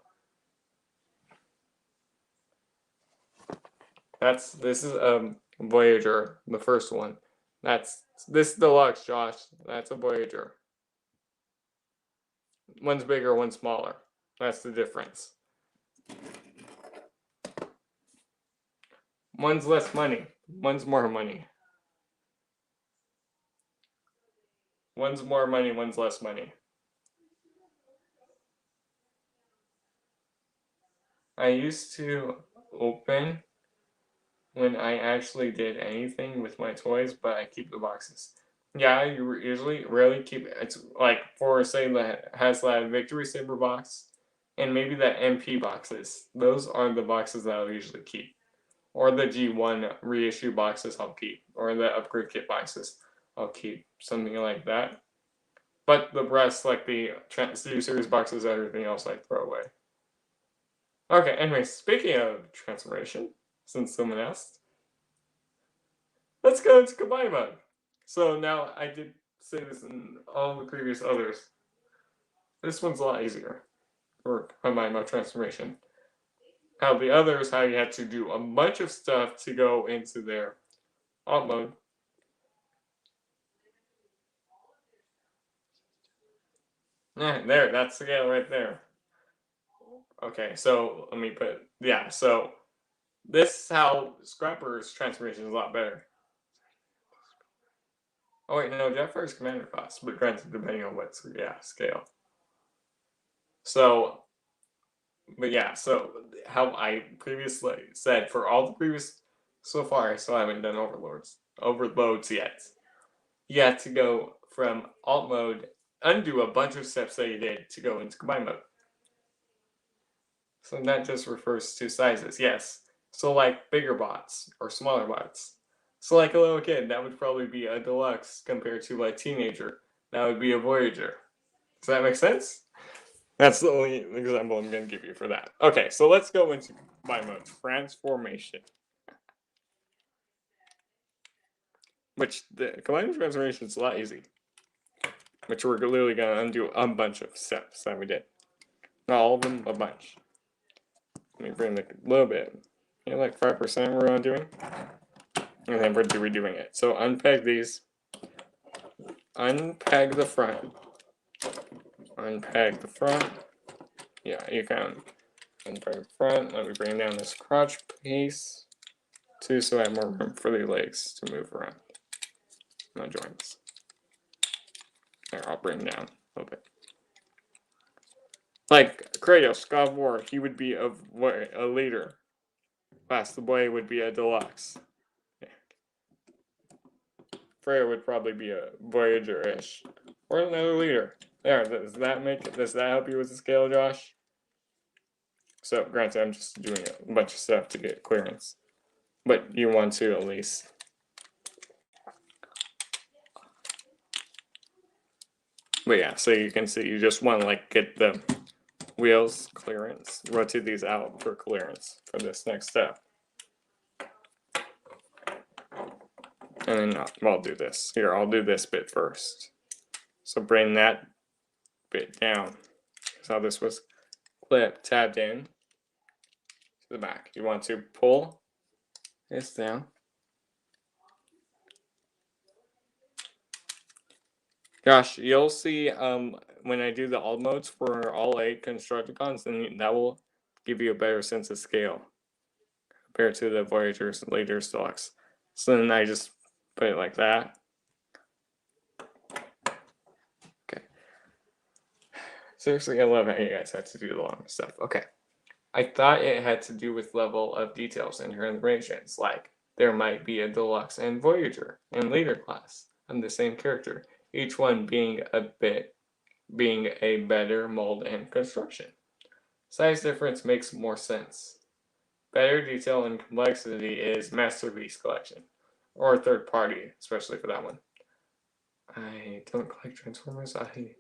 [SPEAKER 1] This is Voyager, the first one. This Deluxe, Josh. That's a Voyager. One's bigger, one's smaller. That's the difference. One's less money. One's more money. One's more money, one's less money. I used to open when I actually did anything with my toys, but I keep the boxes. Yeah, you usually rarely keep it. It's like for, say, the HasLab Victory Saber box and maybe the MP boxes. Those are the boxes that I'll usually keep. Or the G1 reissue boxes I'll keep. Or the upgrade kit boxes I'll keep. Something like that. But the rest, like the Studio Series boxes, everything else I throw away. Okay, anyway, speaking of transformation, since someone asked, let's go into combine mode. So now, I did say this in all the previous others. This one's a lot easier for combine mode transformation. How the others, how you had to do a bunch of stuff to go into their alt mode. There, that's the scale right there. Okay, so let me put, yeah, so this is how Scrapper's transformation is a lot better. Oh wait, no, Jetfire's commander class, but granted, depending on what, yeah, scale. So, but yeah, so how I previously said, for all the previous, so far I still haven't done overloads yet. You have to go from alt mode, undo a bunch of steps that you did to go into combine mode. So that just refers to sizes, yes. So like bigger bots or smaller bots. So like a little kid, that would probably be a Deluxe compared to a teenager. That would be a Voyager. Does that make sense? That's the only example I'm going to give you for that. Okay, so let's go into combine mode. Transformation. Which, the combine transformation is a lot easy. Which we're literally going to undo a bunch of steps that we did. Not all of them, a bunch. Let me bring a little bit. You know, like 5% we're undoing. And then we're redoing it. So unpeg these. Unpeg the front. Unpeg the front. Yeah, you can unpeg the front. Let me bring down this crotch piece too, so I have more room for the legs to move around. My joints. There, I'll bring down a little bit. Like Kratos, God of War, he would be a leader. Fast the Boy would be a Deluxe. Yeah. Freya would probably be a Voyager-ish. Or another leader. There, does that help you with the scale, Josh? So, granted, I'm just doing a bunch of stuff to get clearance. But you want to at least. But yeah, so you can see you just want to like get the wheels clearance, rotate these out for clearance for this next step. And then I'll do this. Here, I'll do this bit first. So bring that bit down. So this was tabbed in to the back. You want to pull this down. Gosh, you'll see when I do the alt modes for all 8 Constructicons, then that will give you a better sense of scale compared to the Voyager's later Deluxe. So then I just put it like that. Okay. Seriously, I love how you guys have to do the long stuff. Okay. I thought it had to do with level of details in her animations, like there might be a Deluxe and Voyager in later class of the same character, each one being a better mold and construction. Size difference makes more sense. Better detail and complexity is Masterpiece Collection, or third party, especially for that one. I don't collect Transformers. I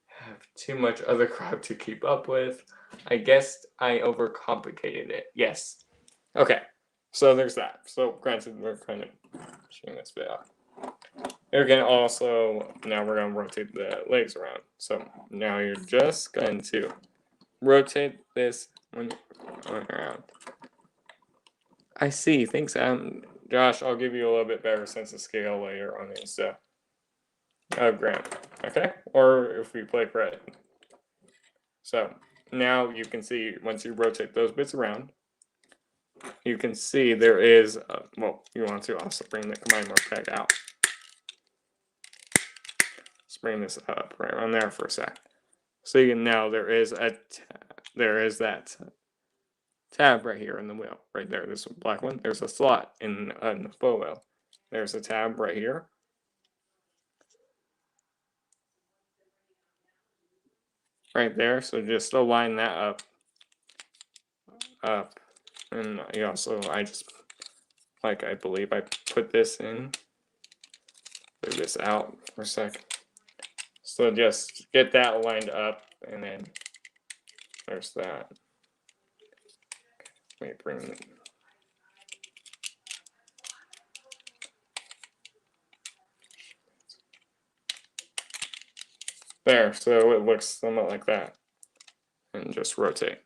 [SPEAKER 1] have too much other crap to keep up with. I guess I overcomplicated it. Yes. Okay. So there's that. So granted, we're kind of showing this bit off. Again, also, now we're going to rotate the legs around. So now you're just going to rotate this one around. I see. Thanks, Josh. I'll give you a little bit better sense of scale later on in stuff. Grant. Okay? Or if we play credit. So now you can see, once you rotate those bits around, you can see there is, well, you want to also bring the combine mode back out. Let's bring this up right around there for a sec. So you can, now there is that tab right here in the wheel, right there, this black one. There's a slot in the photo. There's a tab right here. Right there, so just align that up, and you also, I believe I put this in, move this out for a sec. So just get that lined up, and then there's that. Let me bring it. There, so it looks somewhat like that. And just rotate.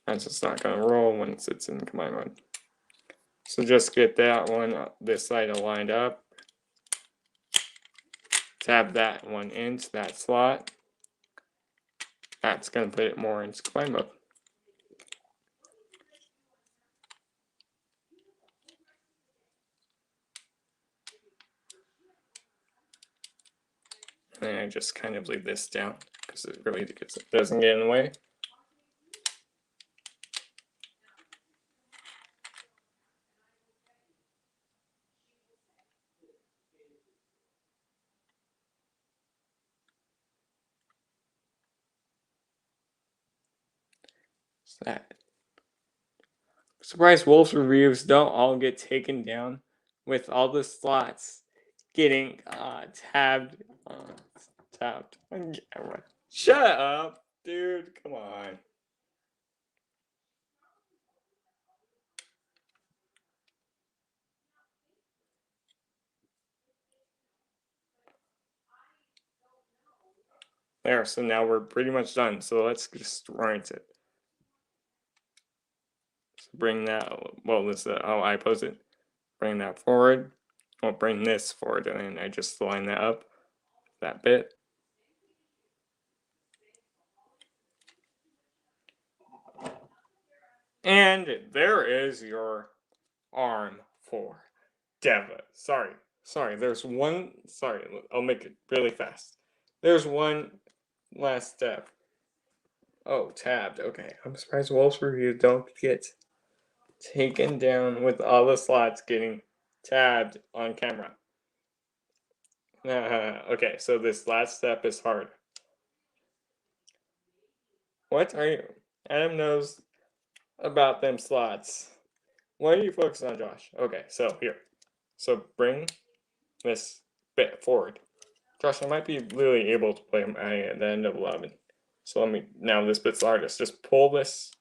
[SPEAKER 1] And it's not going to roll once it's in combine mode. So just get that one, this side aligned up. Tab that one into that slot. That's going to put it more into combine mode. And then I just kind of leave this down because it doesn't get in the way. That. Surprise Wolves reviews don't all get taken down with all the slots getting tabbed. Shut up, dude. Come on. There, so now we're pretty much done. So let's just orient it. So bring that, well, this is how I pose it. Bring that forward. I'll bring this forward, and then I just line that up, that bit. And there is your arm for Deva. Sorry, there's one, I'll make it really fast. There's one last step. Oh, tabbed, okay. I'm surprised Wolf's review don't get taken down with all the slots getting tabbed on camera. Okay, so this last step is hard. What are you? Adam knows about them slots. What are you focused on, Josh? Okay, so here. So bring this bit forward. Josh, I might be really able to play at the end of 11. So let me, now this bit's the hardest. Just pull this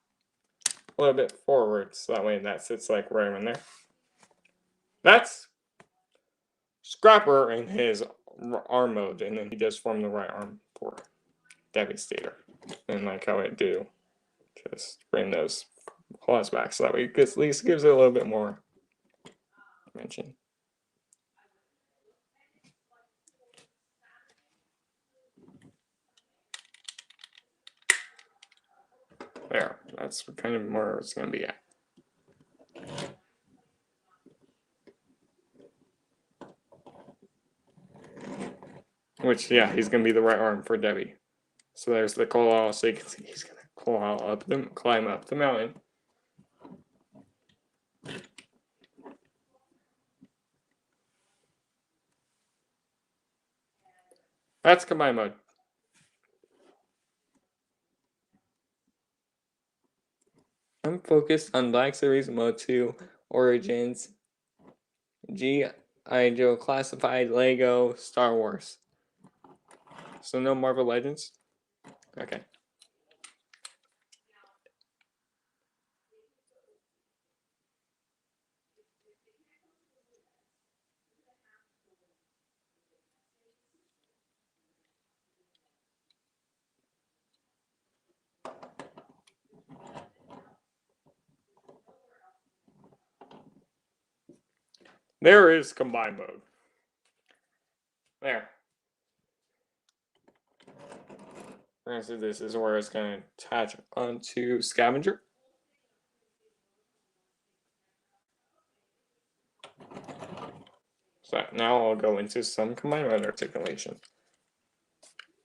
[SPEAKER 1] a little bit forward so that way that sits like right in there. That's Scrapper in his arm mode, and then he does form the right arm for Devastator. And like how I do, just bring those claws back so that way it at least gives it a little bit more dimension. There, that's kind of where it's going to be at. Which, yeah, he's going to be the right arm for Debbie. So there's the claw, so you can see he's going to climb up the mountain. That's combine mode. I'm focused on Black Series Mode 2, Origins, G.I. Joe Classified, Lego, Star Wars. So no Marvel Legends? Okay. There is combine mode. There. So this is where it's going to attach onto Scavenger. So now I'll go into some combine mode articulation.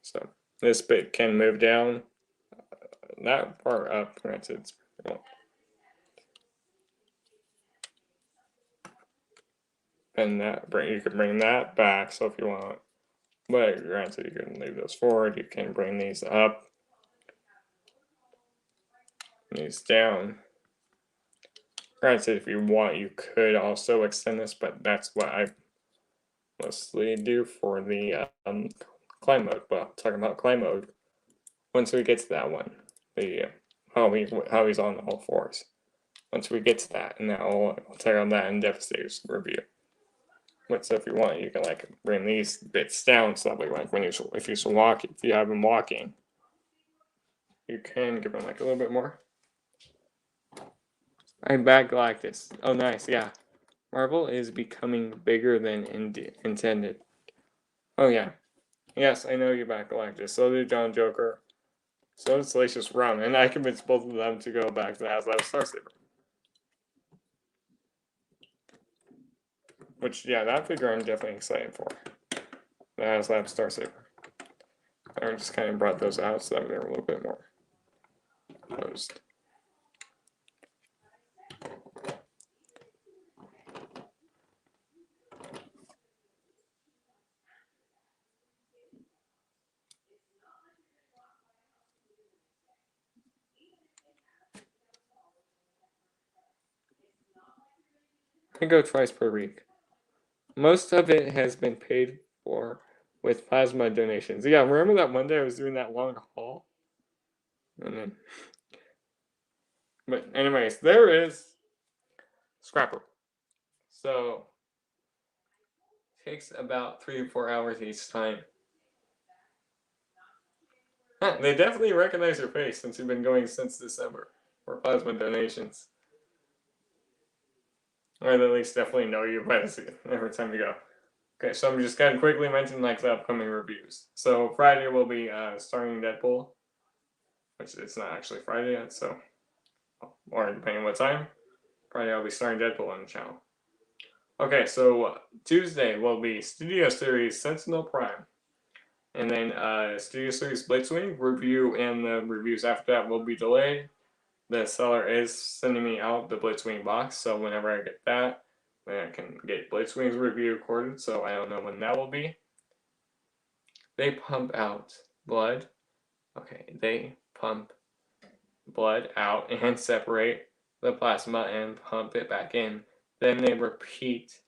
[SPEAKER 1] So this bit can move down, that part up, granted. And that you can bring that back. So if you want, but granted, you can leave those forward. You can bring these up, these down. Granted, if you want, you could also extend this, but that's what I mostly do for the climb mode. Well, talking about climb mode, once we get to that one, the how he's on all fours. Once we get to that, and now I'll talk on that in Devastator's review. But so if you want, you can like bring these bits down so that way, like when if you have him walking, you can give him like a little bit more. I'm back Galactus. Oh, nice, yeah. Marvel is becoming bigger than intended. Oh yeah, yes, I know you're back Galactus. So did John Joker. So did Salacious Rum, and I convinced both of them to go back to the HasLab Star Saber. Which, yeah, that figure I'm definitely excited for. The HasLab Star Saber. I just kind of brought those out so that they're a little bit more closed. I go twice per week. Most of it has been paid for with plasma donations. Yeah, remember that one day I was doing that long haul? And then, but anyways, there is Scrapper. So takes about 3 to 4 hours each time. Huh, they definitely recognize your face since you've been going since December for plasma donations. Or at least definitely know you by every time you go. Okay, so I'm just going to quickly mention like the upcoming reviews. So Friday will be starting Deadpool, which it's not actually Friday yet, so, or depending on what time, Friday I'll be starting Deadpool on the channel. Okay, so Tuesday will be Studio Series Sentinel Prime. And then Studio Series Blitzwing review, and the reviews after that will be delayed. The seller is sending me out the Blitzwing box, so whenever I get that, then I can get Blitzwing's review recorded, so I don't know when that will be. They pump out blood. Okay, they pump blood out and separate the plasma and pump it back in. Then they repeat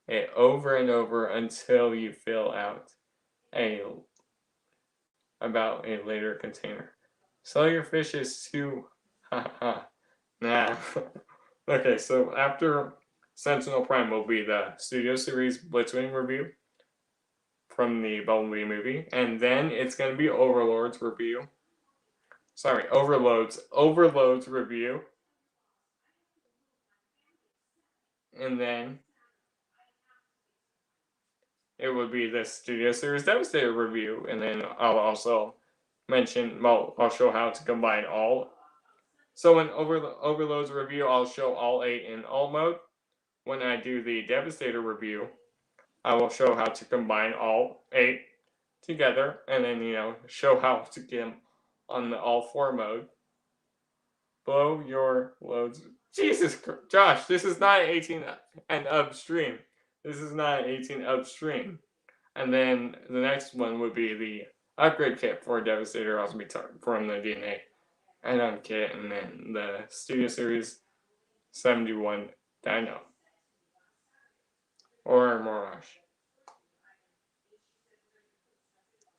[SPEAKER 1] it over and over until you fill out about a later container. Sell your fishes to nah. Okay, so after Sentinel Prime will be the Studio Series Blitzwing review from the Bumblebee movie, and then it's gonna be Overlord's review. Sorry, Overload's review. And then it would be the Studio Series Devastator review, and then I'll also mention, well, I'll show how to combine all. So in Overload's review, I'll show all 8 in alt mode. When I do the Devastator review, I will show how to combine all 8 together, and then, show how to get them on the all 4 mode. Blow your loads. Jesus Christ, Josh, this is not 18 and upstream. This is not 18 upstream. And then the next one would be the upgrade kit for Devastator Osmitar from the DNA add-on kit, and then the Studio Series 71 Dino. Or Mirage.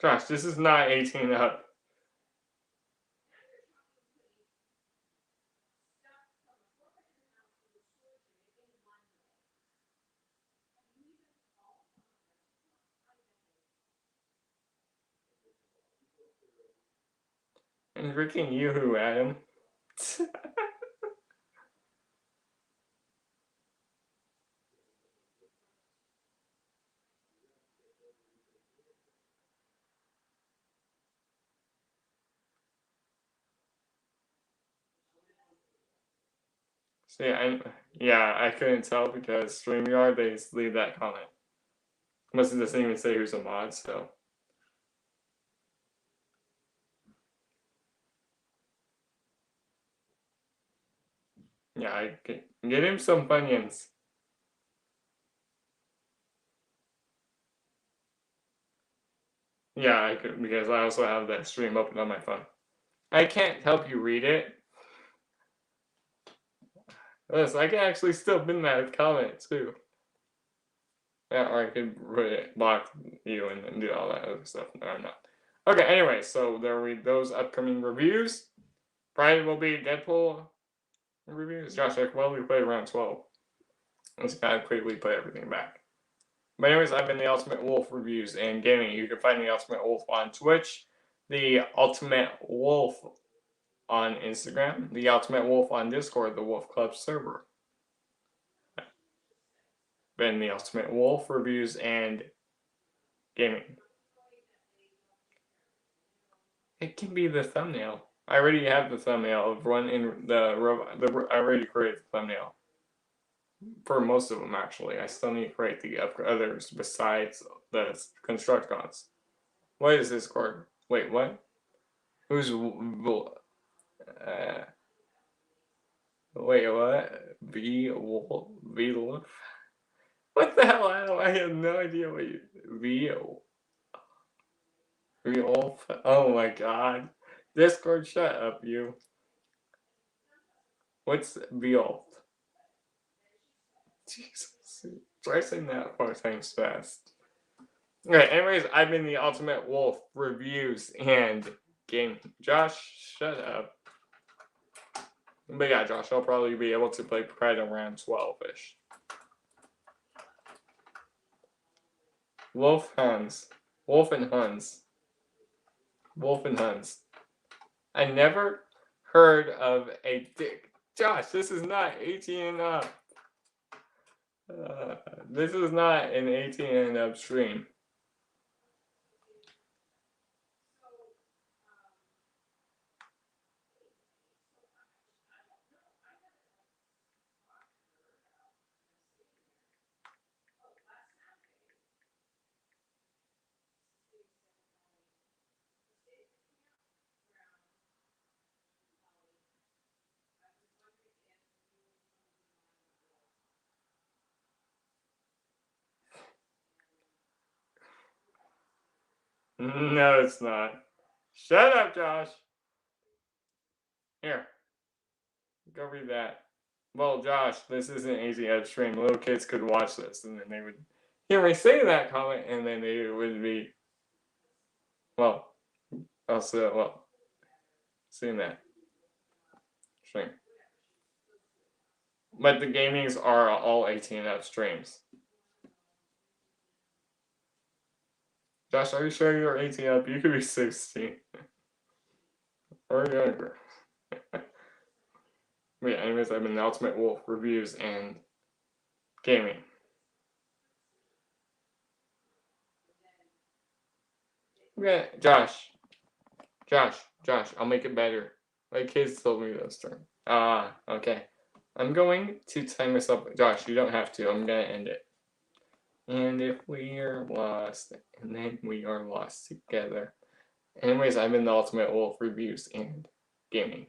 [SPEAKER 1] Gosh, this is not 18 up. And freaking Yoo-hoo, Adam. See, I couldn't tell because StreamYard, they just leave that comment. Must doesn't even say who's a mod, so. Yeah, I can get him some Funyuns. Yeah, I could, because I also have that stream open on my phone. I can't help you read it. Yes, I can actually still pin that comment too. Yeah, or I could block you and do all that other stuff. No, I'm not. Okay, anyway, so there we those upcoming reviews. Friday will be Deadpool reviews. Josh, we played around 12. Let's kind of quickly put everything back. But anyways, I've been the Ultimate Wolf Reviews and Gaming. You can find the Ultimate Wolf on Twitch, the Ultimate Wolf on Instagram, the Ultimate Wolf on Discord, the Wolf Club server. Been the Ultimate Wolf Reviews and Gaming. It can be the thumbnail. I already have the thumbnail of one in I already created the thumbnail. For most of them, actually. I still need to create the others besides the Constructicons. What is this card? Wait, what? Who's wait, what? V-Wolf? What the hell, Adam? I have no idea what you... V-Wolf? Oh my god. Discord, shut up, you. What's V-Wolf? Jesus. Try saying that 4 times fast. Okay, anyways, I've been the Ultimate Wolf Reviews and Game. Josh, shut up. But yeah, Josh, I'll probably be able to play Pride around 12-ish. Wolf and Huns. I never heard of a dick. Josh, this is not 18 and up. This is not an 18 and up stream. No, it's not. Shut up, Josh. Here. Go read that. well, Josh, this isn't easy ed stream. Little kids could watch this, and then they would hear me say that comment, and then they would be, well, also, well, seeing that stream. But the gamings are all 18 up streams. Josh, are you sure you're 18 up? You could be 16 or younger. But yeah, anyways, I've been the Ultimate Wolf reviews and gaming. Yeah, Josh, I'll make it better. My kids told me this term. Okay. I'm going to time this up. Josh, you don't have to. I'm going to end it. And if we are lost, and then we are lost together. Anyways, I've been the Ultimate Wolf reviews and gaming.